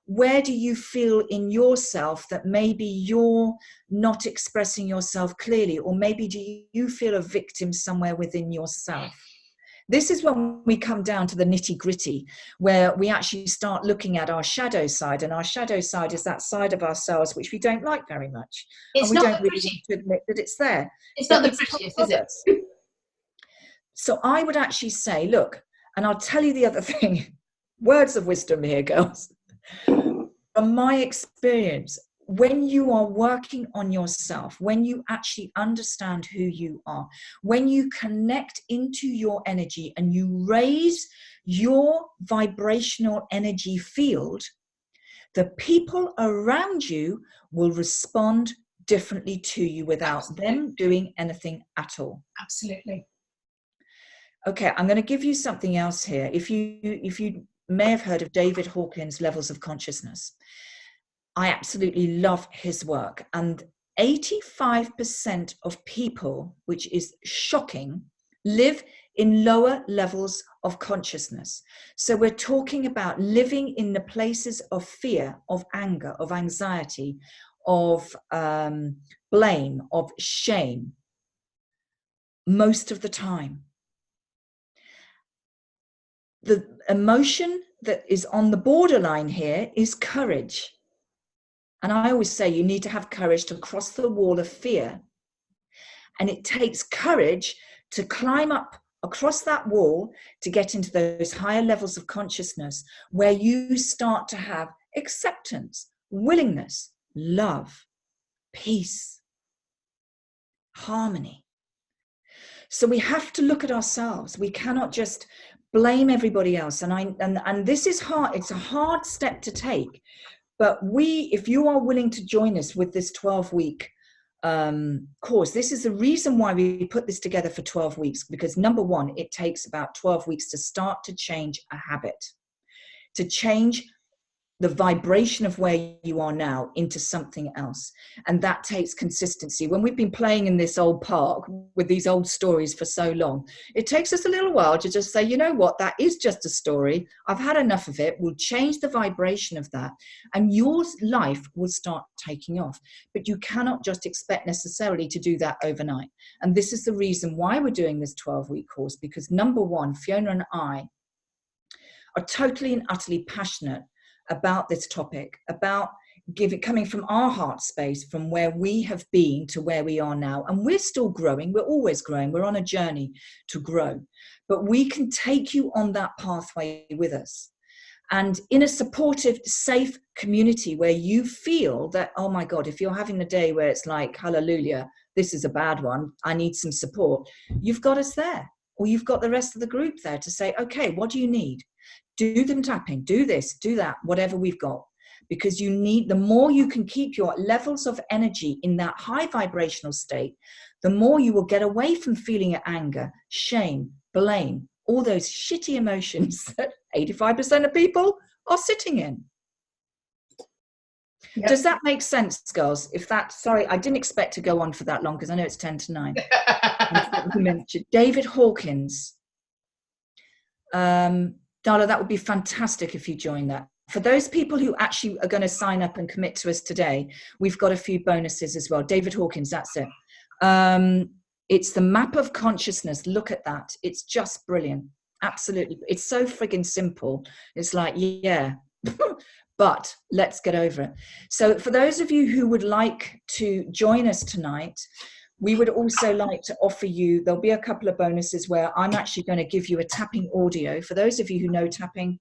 Where do you feel in yourself that maybe you're not expressing yourself clearly, or maybe do you feel a victim somewhere within yourself? This is when we come down to the nitty gritty, where we actually start looking at our shadow side, and our shadow side is that side of ourselves which we don't like very much. It's and we not don't really want to admit that it's there. It's But not the it's prettiest, part is of it? us. So I would actually say, look, and I'll tell you the other thing, words of wisdom here, girls. From my experience, when you are working on yourself, when you actually understand who you are, when you connect into your energy and you raise your vibrational energy field, the people around you will respond differently to you without them doing anything at all. Absolutely. Okay, I'm going to give you something else here. If you may have heard of David Hawkins' levels of consciousness, I absolutely love his work. And 85% of people, which is shocking, live in lower levels of consciousness. So we're talking about living in the places of fear, of anger, of anxiety, of blame, of shame, most of the time. The emotion that is on the borderline here is courage. And I always say you need to have courage to cross the wall of fear. And it takes courage to climb up across that wall to get into those higher levels of consciousness where you start to have acceptance, willingness, love, peace, harmony. So we have to look at ourselves. We cannot just blame everybody else. And this is hard. It's a hard step to take. But if you are willing to join us with this 12-week course, this is the reason why we put this together for 12 weeks, because number one, it takes about 12 weeks to start to change a habit, to change the vibration of where you are now into something else. And that takes consistency. When we've been playing in this old park with these old stories for so long, it takes us a little while to just say, you know what, that is just a story. I've had enough of it. We'll change the vibration of that and your life will start taking off. But you cannot just expect necessarily to do that overnight. And this is the reason why we're doing this 12-week course, because number one, Fiona and I are totally and utterly passionate about this topic, about coming from our heart space, from where we have been to where we are now. And we're still growing. We're always growing. We're on a journey to grow. But we can take you on that pathway with us. And in a supportive, safe community where you feel that, oh my God, if you're having the day where it's like, hallelujah, this is a bad one, I need some support, you've got us there. Or you've got the rest of the group there to say, okay, what do you need? Do the tapping, do this, do that, whatever we've got. Because you need, the more you can keep your levels of energy in that high vibrational state, the more you will get away from feeling anger, shame, blame, all those shitty emotions that 85% of people are sitting in. Yep. Does that make sense, girls? Sorry, I didn't expect to go on for that long because I know it's 10 to 9. You mentioned David Hawkins. Darla, that would be fantastic if you join that. For those people who actually are going to sign up and commit to us today, we've got a few bonuses as well. David Hawkins, that's it. It's the map of consciousness. Look at that. It's just brilliant. Absolutely. It's so friggin' simple. It's like, yeah, but let's get over it. So for those of you who would like to join us tonight, we would also like to offer you, there'll be a couple of bonuses where I'm actually going to give you a tapping audio. For those of you who know tapping,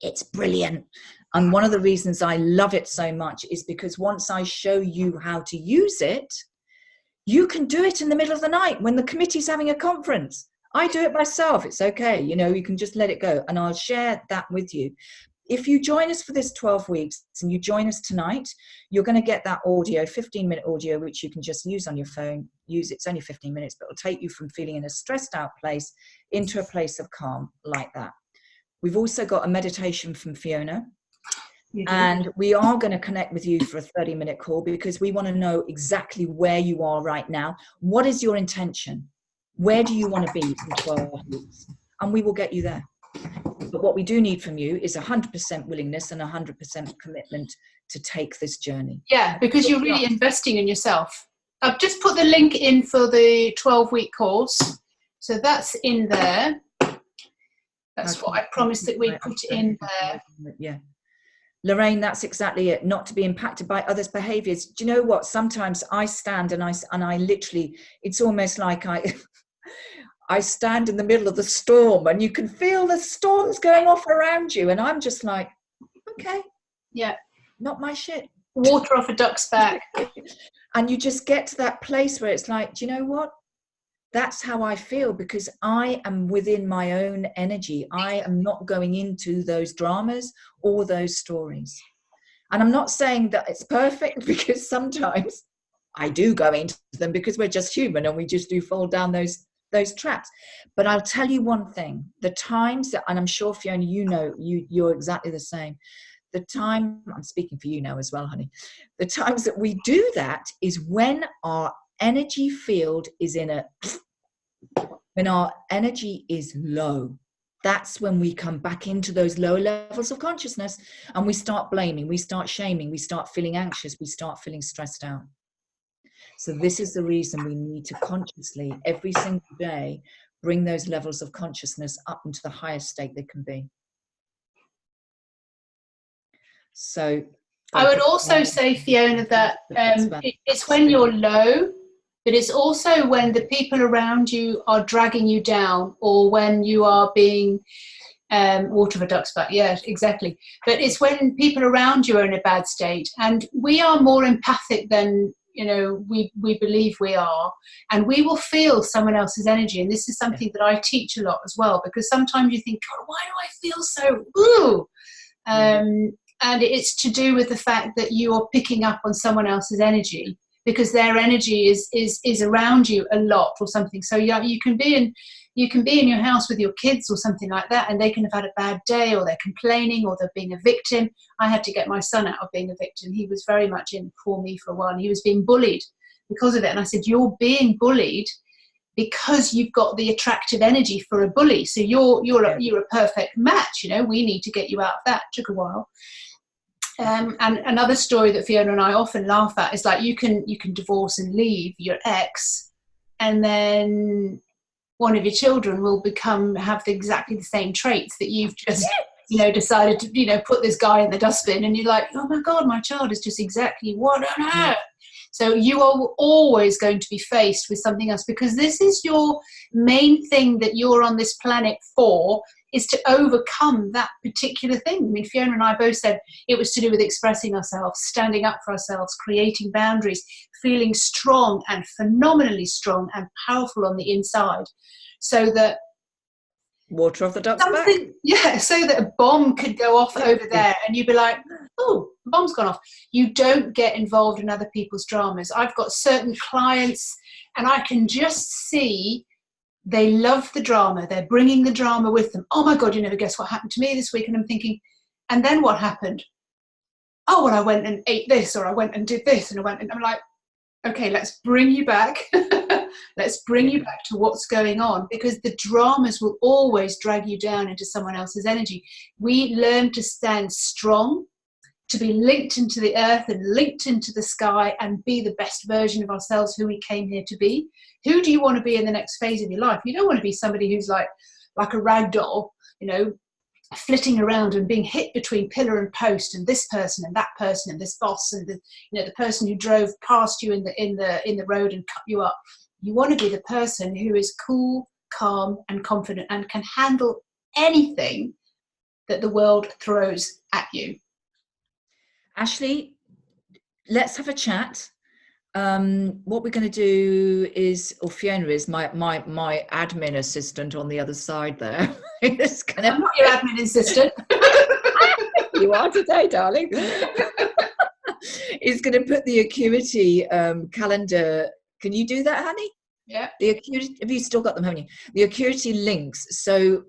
it's brilliant. And one of the reasons I love it so much is because once I show you how to use it, you can do it in the middle of the night when the committee's having a conference. I do it myself. It's okay. You know, you can just let it go. And I'll share that with you. If you join us for this 12 weeks and you join us tonight, you're going to get that audio, 15-minute audio, which you can just use on your phone. It's only 15 minutes, but it'll take you from feeling in a stressed out place into a place of calm like that. We've also got a meditation from Fiona. And we are going to connect with you for a 30-minute call because we want to know exactly where you are right now. What is your intention? Where do you want to be in 12 weeks? And we will get you there. But what we do need from you is 100% willingness and 100% commitment to take this journey. Yeah, because you're really investing in yourself. I've just put the link in for the 12-week course. So that's in there. That's what I promised that we'd put in there. Yeah. Lorraine, that's exactly it. Not to be impacted by others' behaviours. Do you know what? Sometimes I stand and I literally, it's almost like I stand in the middle of the storm and you can feel the storms going off around you. And I'm just like, okay. Yeah. Not my shit. Water off a duck's back. And you just get to that place where it's like, do you know what? That's how I feel, because I am within my own energy. I am not going into those dramas or those stories. And I'm not saying that it's perfect, because sometimes I do go into them because we're just human and we just do fall down those traps. But I'll tell you one thing, the times that, and I'm sure Fiona, you know, you're exactly the same. The time, I'm speaking for you now as well, honey. The times that we do that is when our energy field is when our energy is low. That's when we come back into those lower levels of consciousness and we start blaming, we start shaming, we start feeling anxious, we start feeling stressed out. So this is the reason we need to consciously, every single day, bring those levels of consciousness up into the highest state they can be. So I would also say, Fiona, that it's when you're low, but it's also when the people around you are dragging you down, or when you are being water of a duck's back. Yeah, exactly. But it's when people around you are in a bad state, and we are more empathic than, you know, we believe we are, and we will feel someone else's energy. And this is something that I teach a lot as well, because sometimes you think, God, why do I feel so ooh? And it's to do with the fact that you are picking up on someone else's energy, because their energy is around you a lot or something. So yeah, you can be in your house with your kids or something like that, and they can have had a bad day, or they're complaining, or they're being a victim. I had to get my son out of being a victim. He was very much in for me for a while, and he was being bullied because of it. And I said, you're being bullied because you've got the attractive energy for a bully. So you're a perfect match. You know, we need to get you out of that. It took a while. And another story that Fiona and I often laugh at is like, you can divorce and leave your ex, and then one of your children will have exactly the same traits that you've just, you know, decided to, you know, put this guy in the dustbin, and you're like, oh my God, my child is just exactly what on earth. So you are always going to be faced with something else, because this is your main thing that you're on this planet for, is to overcome that particular thing. I mean, Fiona and I both said it was to do with expressing ourselves, standing up for ourselves, creating boundaries, feeling strong and phenomenally strong and powerful on the inside, so that water off the duck's back. Yeah, so that a bomb could go off over there and you'd be like, oh, the bomb's gone off. You don't get involved in other people's dramas. I've got certain clients and I can just see they love the drama. They're bringing the drama with them. Oh my God, you never guess what happened to me this week. And I'm thinking, and then what happened? Oh, well, I went and ate this, or I went and did this, and I'm like, okay, let's bring you back. Let's bring you back to what's going on, because the dramas will always drag you down into someone else's energy. We learn to stand strong, to be linked into the earth and linked into the sky, and be the best version of ourselves, who we came here to be. Who do you want to be in the next phase of your life? You don't want to be somebody who's like a rag doll, you know, flitting around and being hit between pillar and post, and this person and that person and this boss and the person who drove past you in the road and cut you up. You want to be the person who is cool, calm and confident and can handle anything that the world throws at you. Ashley, let's have a chat. What we're going to do is, or Fiona is my admin assistant on the other side there. I'm not your admin assistant. You are today, darling. Is going to put the Acuity calendar. Can you do that, honey? Yeah. The Acuity, have you still got them, haven't you? The Acuity links. So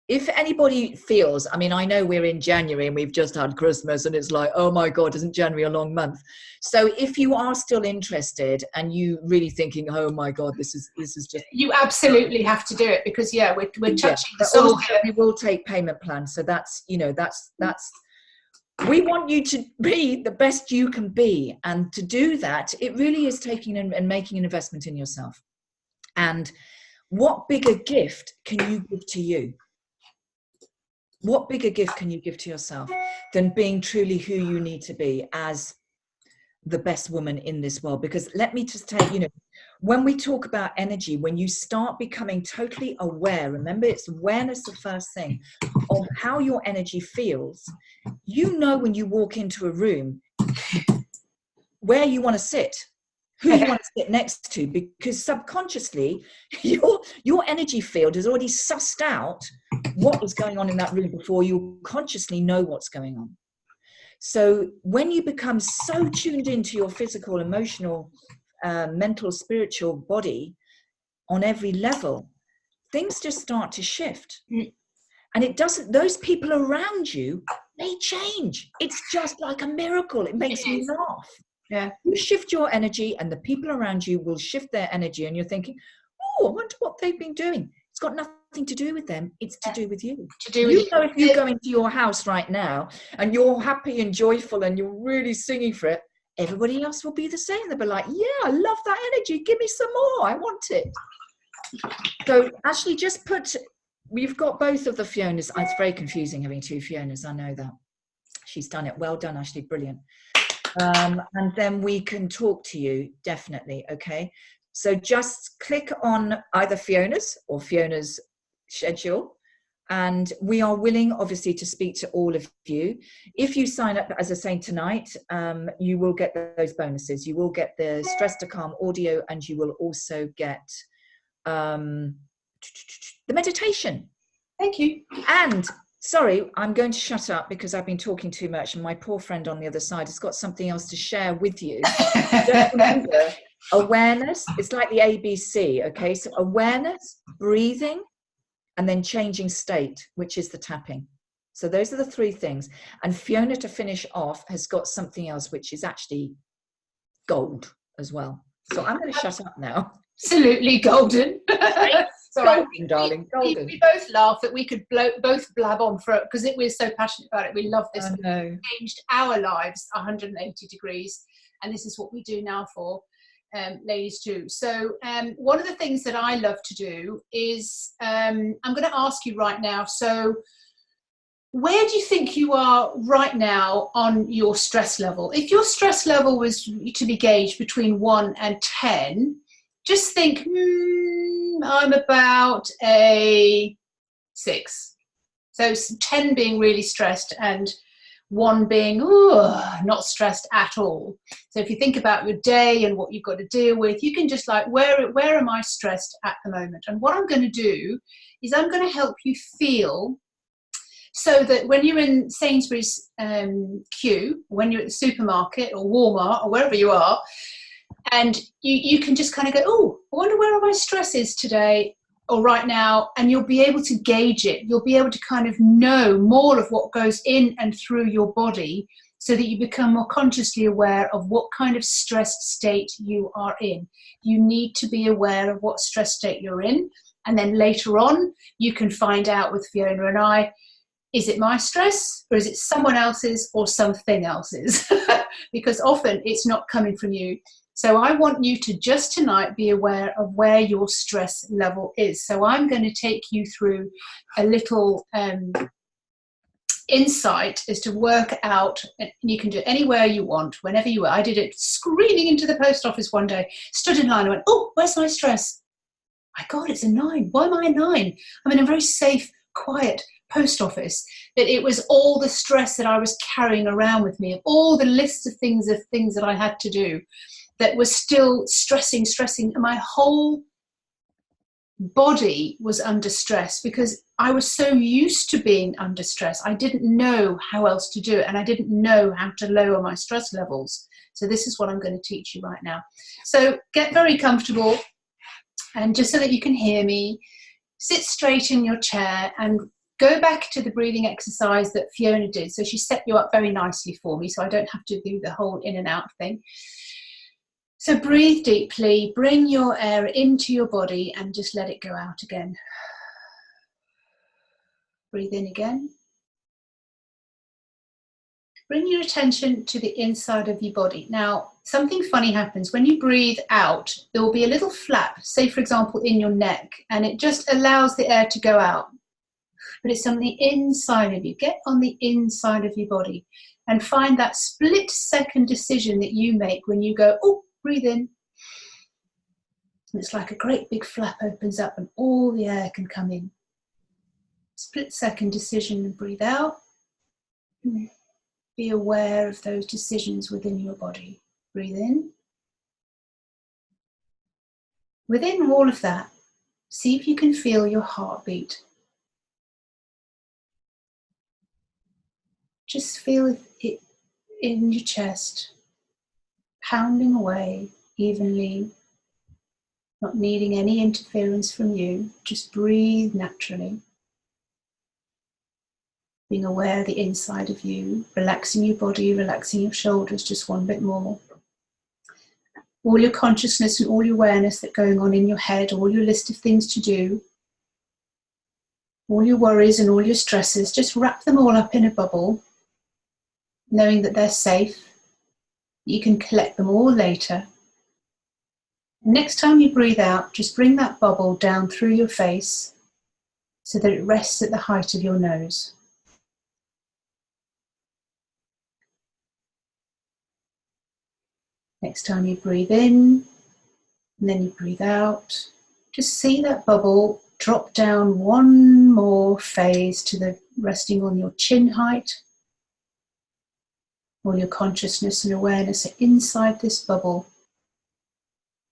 if anybody feels, I mean, I know we're in January and we've just had Christmas and it's like, oh my God, isn't January a long month? So if you are still interested and you really thinking, oh my God, this is just, you absolutely have to do it, because we're touching the soul. We will take payment plans. So that's, you know, that's we want you to be the best you can be. And to do that, it really is taking and making an investment in yourself. And what bigger gift can you give to you? what bigger gift can you give to yourself than being truly who you need to be as the best woman in this world? Because let me just tell you, when we talk about energy, when you start becoming totally aware, remember it's awareness the first thing, of how your energy feels, when you walk into a room where you want to sit, who you want to sit next to, because subconsciously your energy field has already sussed out what is going on in that room before you consciously know what's going on. So when you become so tuned into your physical, emotional, mental, spiritual body on every level, things just start to shift. And it doesn't, those people around you, they change. It's just like a miracle. It makes me laugh. Yeah. You shift your energy and the people around you will shift their energy, and you're thinking, oh, I wonder what they've been doing. It's got nothing to do with them. It's to do with you. If you go into your house right now and you're happy and joyful and you're really singing for it, everybody else will be the same. They'll be like, yeah, I love that energy. Give me some more. I want it. So actually we've got both of the Fionas. It's very confusing having two Fionas. I know that. She's done it. Well done, Ashley. Brilliant. And then we can talk to you, definitely. Okay. So just click on either Fiona's or Fiona's schedule. And we are willing, obviously, to speak to all of you. If you sign up, as I say tonight, you will get those bonuses. You will get the Stress to Calm audio, and you will also get the meditation. Thank you. And sorry, I'm going to shut up because I've been talking too much, and my poor friend on the other side has got something else to share with you. Just remember, awareness, it's like the ABC, okay? So awareness, breathing, and then changing state, which is the tapping. So those are the three things. And Fiona, to finish off, has got something else, which is actually gold as well. So I'm going to shut up now. Absolutely golden. Golden, darling, golden. We both laugh that we could both blab on for it because we're so passionate about it. We love this. I know. It's changed our lives 180 degrees, and this is what we do now for ladies too. So one of the things that I love to do is I'm going to ask you right now. So where do you think you are right now on your stress level? If your stress level was to be gauged between 1 and 10, just think, I'm about a 6. So 10 being really stressed and 1 being not stressed at all. So if you think about your day and what you've got to deal with, you can just like, where am I stressed at the moment? And what I'm going to do is I'm going to help you feel so that when you're in Sainsbury's queue, when you're at the supermarket or Walmart or wherever you are, and you can just kind of go, oh, I wonder where my stress is today or right now, and you'll be able to gauge it. You'll be able to kind of know more of what goes in and through your body so that you become more consciously aware of what kind of stressed state you are in. You need to be aware of what stress state you're in, and then later on you can find out with Fiona and I, is it my stress or is it someone else's or something else's? Because often it's not coming from you. So I want you to just tonight be aware of where your stress level is. So I'm going to take you through a little insight as to work out, and you can do it anywhere you want, whenever you are. I did it screaming into the post office one day, stood in line and went, oh, where's my stress? My God, it's a 9. Why am I a 9? I'm in a very safe, quiet post office. But it was all the stress that I was carrying around with me, of all the lists of things that I had to do that was still stressing, and my whole body was under stress because I was so used to being under stress. I didn't know how else to do it, and I didn't know how to lower my stress levels. So this is what I'm going to teach you right now. So get very comfortable, and just so that you can hear me, sit straight in your chair and go back to the breathing exercise that Fiona did. So she set you up very nicely for me, so I don't have to do the whole in and out thing. So breathe deeply, bring your air into your body and just let it go out again. Breathe in again. Bring your attention to the inside of your body. Now, something funny happens. When you breathe out, there will be a little flap, say for example in your neck, and it just allows the air to go out. but it's on the inside of you. Get on the inside of your body and find that split-second decision that you make when you go, oh, breathe in. And it's like a great big flap opens up and all the air can come in. Split-second decision and breathe out. Be aware of those decisions within your body. Breathe in. Within all of that, see if you can feel your heartbeat. Just feel it in your chest, pounding away evenly, not needing any interference from you. Just breathe naturally. Being aware of the inside of you, relaxing your body, relaxing your shoulders just one bit more. All your consciousness and all your awareness that's going on in your head, all your list of things to do, all your worries and all your stresses, just wrap them all up in a bubble, knowing that they're safe. You can collect them all later. Next time you breathe out, just bring that bubble down through your face so that it rests at the height of your nose. Next time you breathe in, and then you breathe out, just see that bubble drop down one more phase to the resting on your chin height. All your consciousness and awareness are inside this bubble.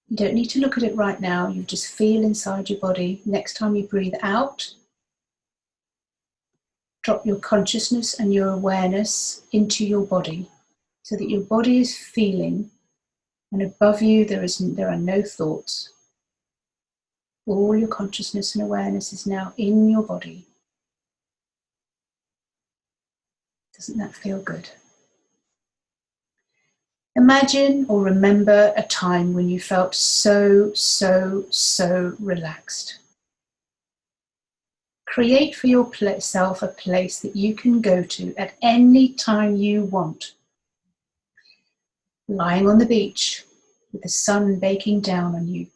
You don't need to look at it right now, you just feel inside your body. Next time you breathe out, drop your consciousness and your awareness into your body so that your body is feeling, and above you there are no thoughts. All your consciousness and awareness is now in your body. Doesn't that feel good? Imagine or remember a time when you felt so relaxed. Create for yourself a place that you can go to at any time you want. Lying on the beach with the sun baking down on you.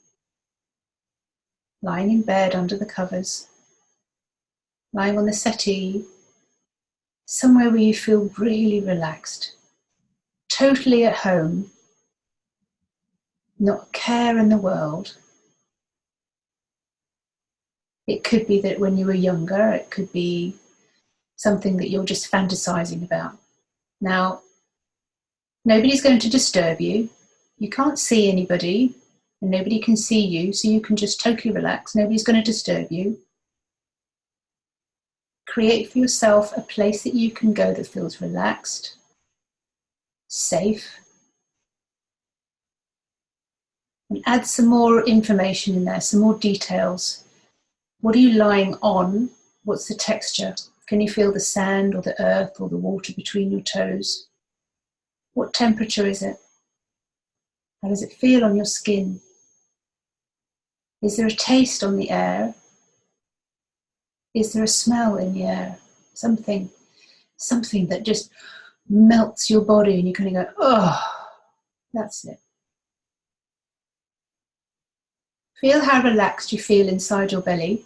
Lying in bed under the covers. Lying on the settee. Somewhere where you feel really relaxed. Totally at home. Not a care in the world. It could be that when you were younger, it could be something that you're just fantasizing about. Now, nobody's going to disturb you. You can't see anybody, and nobody can see you, so you can just totally relax. Nobody's going to disturb you. Create for yourself a place that you can go that feels relaxed, safe, and add some more information in there, some more details. What are you lying on? What's the texture? Can you feel the sand or the earth or the water between your toes? What temperature is it? How does it feel on your skin? Is there a taste on the air? Is there a smell in the air? Something that just melts your body and you kind of go, oh, that's it. Feel how relaxed you feel inside your belly.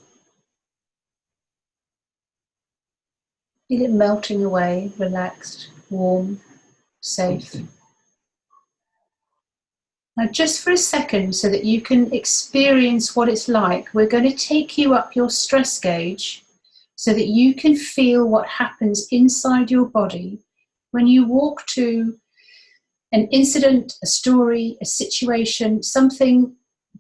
Feel it melting away, relaxed, warm, safe. Now just for a second, so that you can experience what it's like, we're going to take you up your stress gauge so that you can feel what happens inside your body when you walk to an incident, a story, a situation, something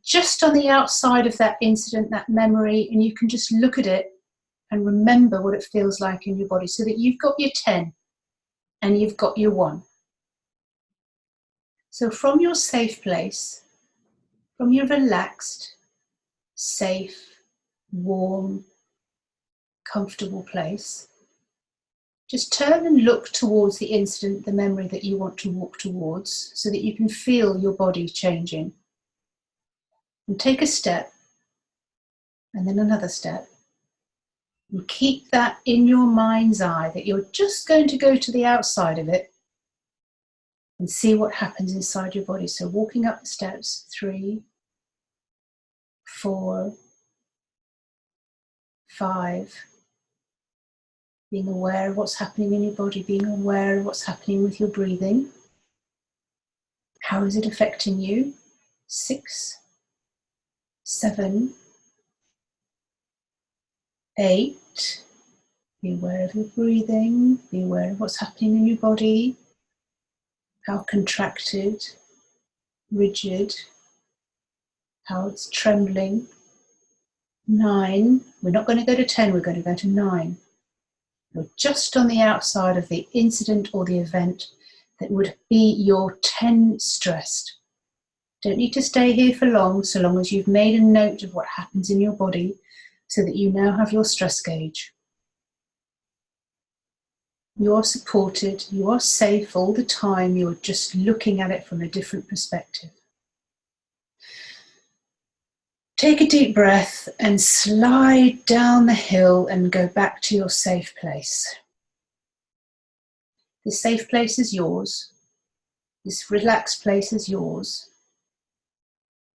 just on the outside of that incident, that memory, and you can just look at it and remember what it feels like in your body, so that you've got your 10 and you've got your 1. So from your safe place, from your relaxed, safe, warm, comfortable place, just turn and look towards the incident, the memory that you want to walk towards, so that you can feel your body changing. And take a step, and then another step. And keep that in your mind's eye, that you're just going to go to the outside of it and see what happens inside your body. So walking up the steps, 3, 4, 5, Being aware of what's happening in your body, being aware of what's happening with your breathing. How is it affecting you? 6, 7, 8. Be aware of your breathing. Be aware of what's happening in your body. How contracted, rigid, how it's trembling. 9. We're not going to go to 10, we're going to go to 9. You're just on the outside of the incident or the event that would be your 10 stressed. Don't need to stay here for long, so long as you've made a note of what happens in your body so that you now have your stress gauge. You are supported, you are safe all the time, you're just looking at it from a different perspective. Take a deep breath and slide down the hill and go back to your safe place. This safe place is yours. This relaxed place is yours.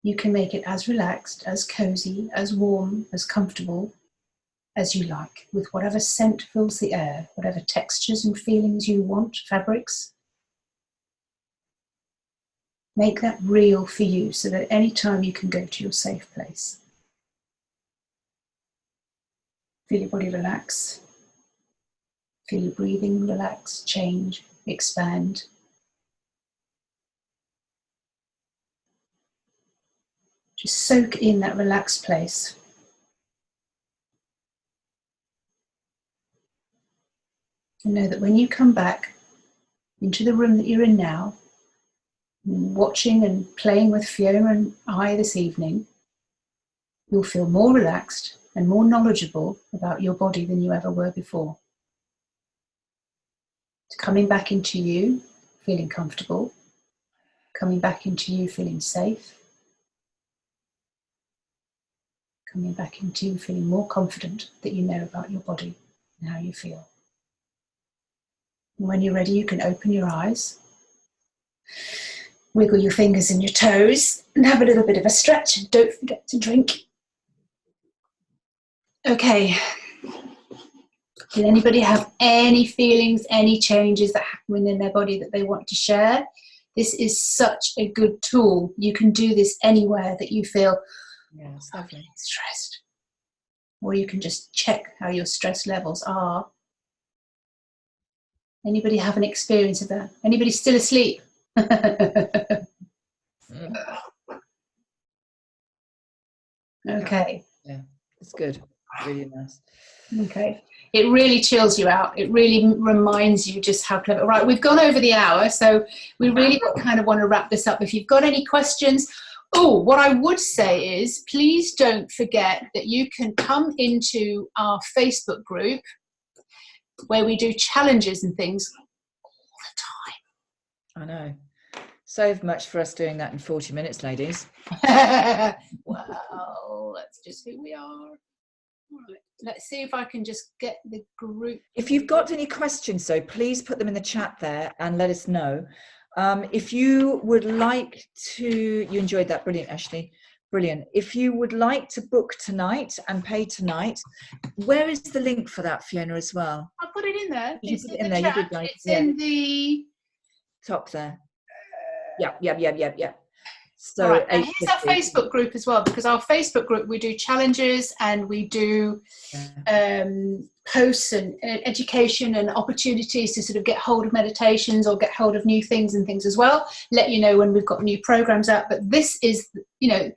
You can make it as relaxed, as cozy, as warm, as comfortable as you like, with whatever scent fills the air, whatever textures and feelings you want, fabrics. Make that real for you so that any time you can go to your safe place. Feel your body relax. Feel your breathing relax, change, expand. Just soak in that relaxed place. And know that when you come back into the room that you're in now, watching and playing with Fiona and I this evening, you'll feel more relaxed and more knowledgeable about your body than you ever were before. It's coming back into you, feeling comfortable, coming back into you, feeling safe, coming back into you, feeling more confident that you know about your body and how you feel. And when you're ready, you can open your eyes, wiggle your fingers and your toes, and have a little bit of a stretch, and don't forget to drink. Okay. Did anybody have any feelings, any changes that happen within their body that they want to share? This is such a good tool. You can do this anywhere that you feel stressed. Or you can just check how your stress levels are. Anybody have an experience of that? Anybody still asleep? Okay. Yeah, it's good. Really nice. Okay. It really chills you out. It really reminds you just how clever. Right, we've gone over the hour, so we really kind of want to wrap this up. If you've got any questions, what I would say is please don't forget that you can come into our Facebook group where we do challenges and things all the time. I know. So much for us doing that in 40 minutes, ladies. Well, that's just who we are. Right. Let's see if I can just get the group. If you've got any questions, though, please put them in the chat there and let us know. If you would like to, you enjoyed that, brilliant, Ashley, brilliant. If you would like to book tonight and pay tonight, where is the link for that, Fiona, as well? I'll put it in there. It's in the chat. It's in the top there. Yeah. So right, and here's our Facebook group as well, because our Facebook group, we do challenges and we do posts and education and opportunities to sort of get hold of meditations or get hold of new things and things as well. Let you know when we've got new programs out. But this is, you know,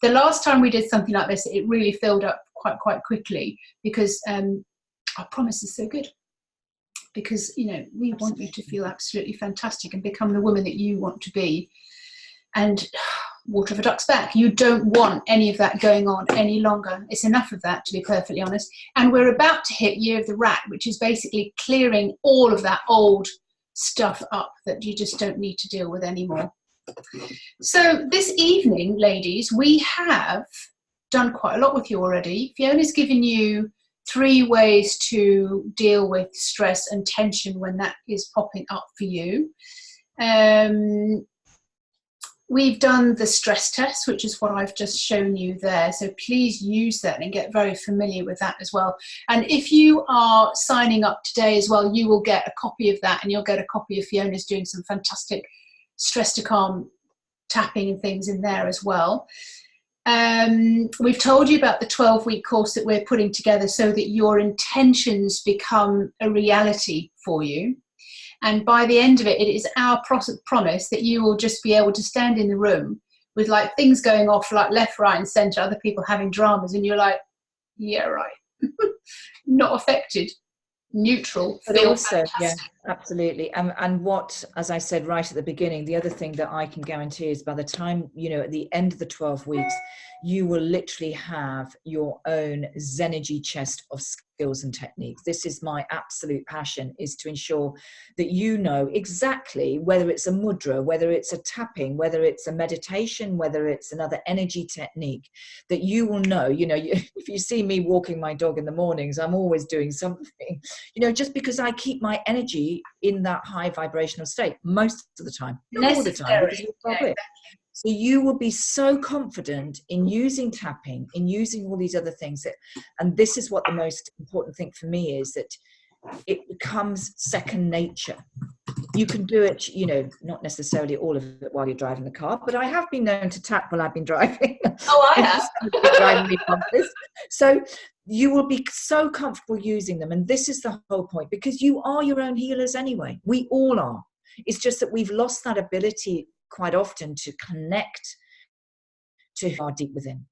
the last time we did something like this, it really filled up quite quickly because our promise is so good. Because, you know, we want you to feel absolutely fantastic and become the woman that you want to be. And water for duck's back. You don't want any of that going on any longer. It's enough of that, to be perfectly honest. And we're about to hit Year of the Rat, which is basically clearing all of that old stuff up that you just don't need to deal with anymore. So this evening, ladies, we have done quite a lot with you already. Fiona's given you 3 ways to deal with stress and tension when that is popping up for you. we've done the stress test, which is what I've just shown you there. So please use that and get very familiar with that as well. And if you are signing up today as well, you will get a copy of that, and you'll get a copy of Fiona's doing some fantastic stress to calm tapping and things in there as well. We've told you about the 12-week course that we're putting together so that your intentions become a reality for you. And by the end of it, it is our promise that you will just be able to stand in the room with like things going off like left, right and centre, other people having dramas, and you're like, yeah, right. Not affected, neutral, but feel also, fantastic. yeah, absolutely. And what, as I said right at the beginning, the other thing that I can guarantee is by the time, you know, at the end of the 12 weeks, you will literally have your own Zenergy chest of skills and techniques. This is my absolute passion, is to ensure that you know exactly whether it's a mudra, whether it's a tapping, whether it's a meditation, whether it's another energy technique, that you will know, you know, if you see me walking my dog in the mornings, I'm always doing something, you know, just because I keep my energy in that high vibrational state most of the time, not all the time, because we're exactly. So you will be so confident in using tapping, in using all these other things that, and this is what the most important thing for me is, that it becomes second nature. You can do it, you know, not necessarily all of it while you're driving the car, but I have been known to tap while I've been driving. Oh, I have. Driving me bonkers. So you will be so comfortable using them. And this is the whole point, because you are your own healers anyway. We all are. It's just that we've lost that ability quite often to connect to our deep within.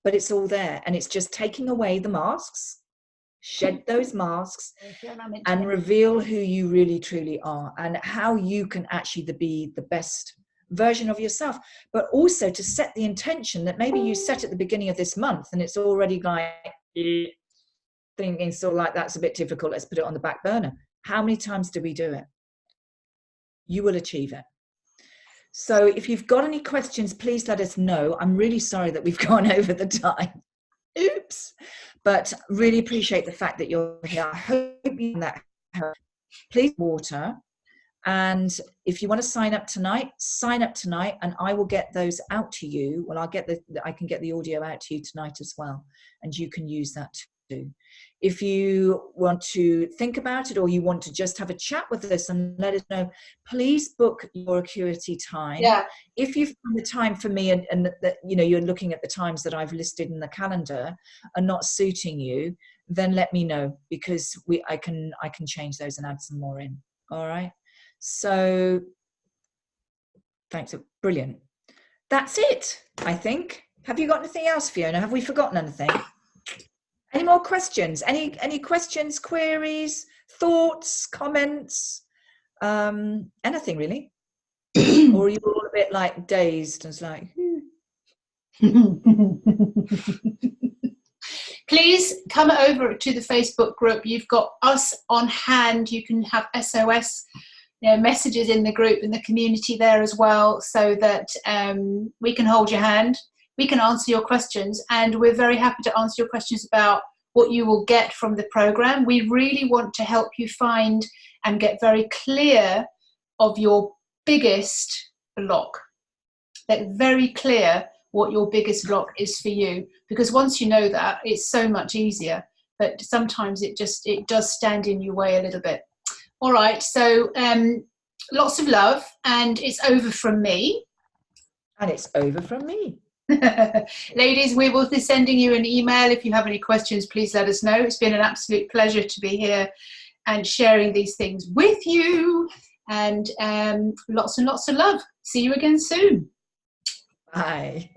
But it's all there. And it's just taking away the masks, shed those masks, and reveal who you really truly are, and how you can actually be the best version of yourself. But also to set the intention that maybe you set at the beginning of this month and it's already like thinking sort of like, that's a bit difficult, let's put it on the back burner. How many times do we do it? You will achieve it. So if you've got any questions, please let us know. I'm really sorry that we've gone over the time. Oops. But really appreciate the fact that you're here. I hope you that helped. Please water. And if you want to sign up tonight, and I will get those out to you. Well, I can get the audio out to you tonight as well, and you can use that too. If you want to think about it, or you want to just have a chat with us and let us know, please book your acuity time. Yeah. If you find the time for me and that, you know, you're looking at the times that I've listed in the calendar are not suiting you, then let me know, because I can change those and add some more in. All right. So thanks. Brilliant. That's it, I think. Have you got anything else, Fiona? Have we forgotten anything? Any more questions? Any questions, queries, thoughts, comments? Anything really? Or are you all a bit like dazed and it's like, Please come over to the Facebook group. You've got us on hand. You can have SOS, you know, messages in the group, in the community there as well, so that we can hold your hand. We can answer your questions, and we're very happy to answer your questions about what you will get from the program. We really want to help you find and get very clear of your biggest block. Like very clear what your biggest block is for you, because once you know that, it's so much easier. But sometimes it does stand in your way a little bit. All right, so lots of love, and it's over from me. And it's over from me. Ladies, we will be sending you an email. If you have any questions, please let us know. It's been an absolute pleasure to be here and sharing these things with you. And lots and lots of love. See you again soon. Bye.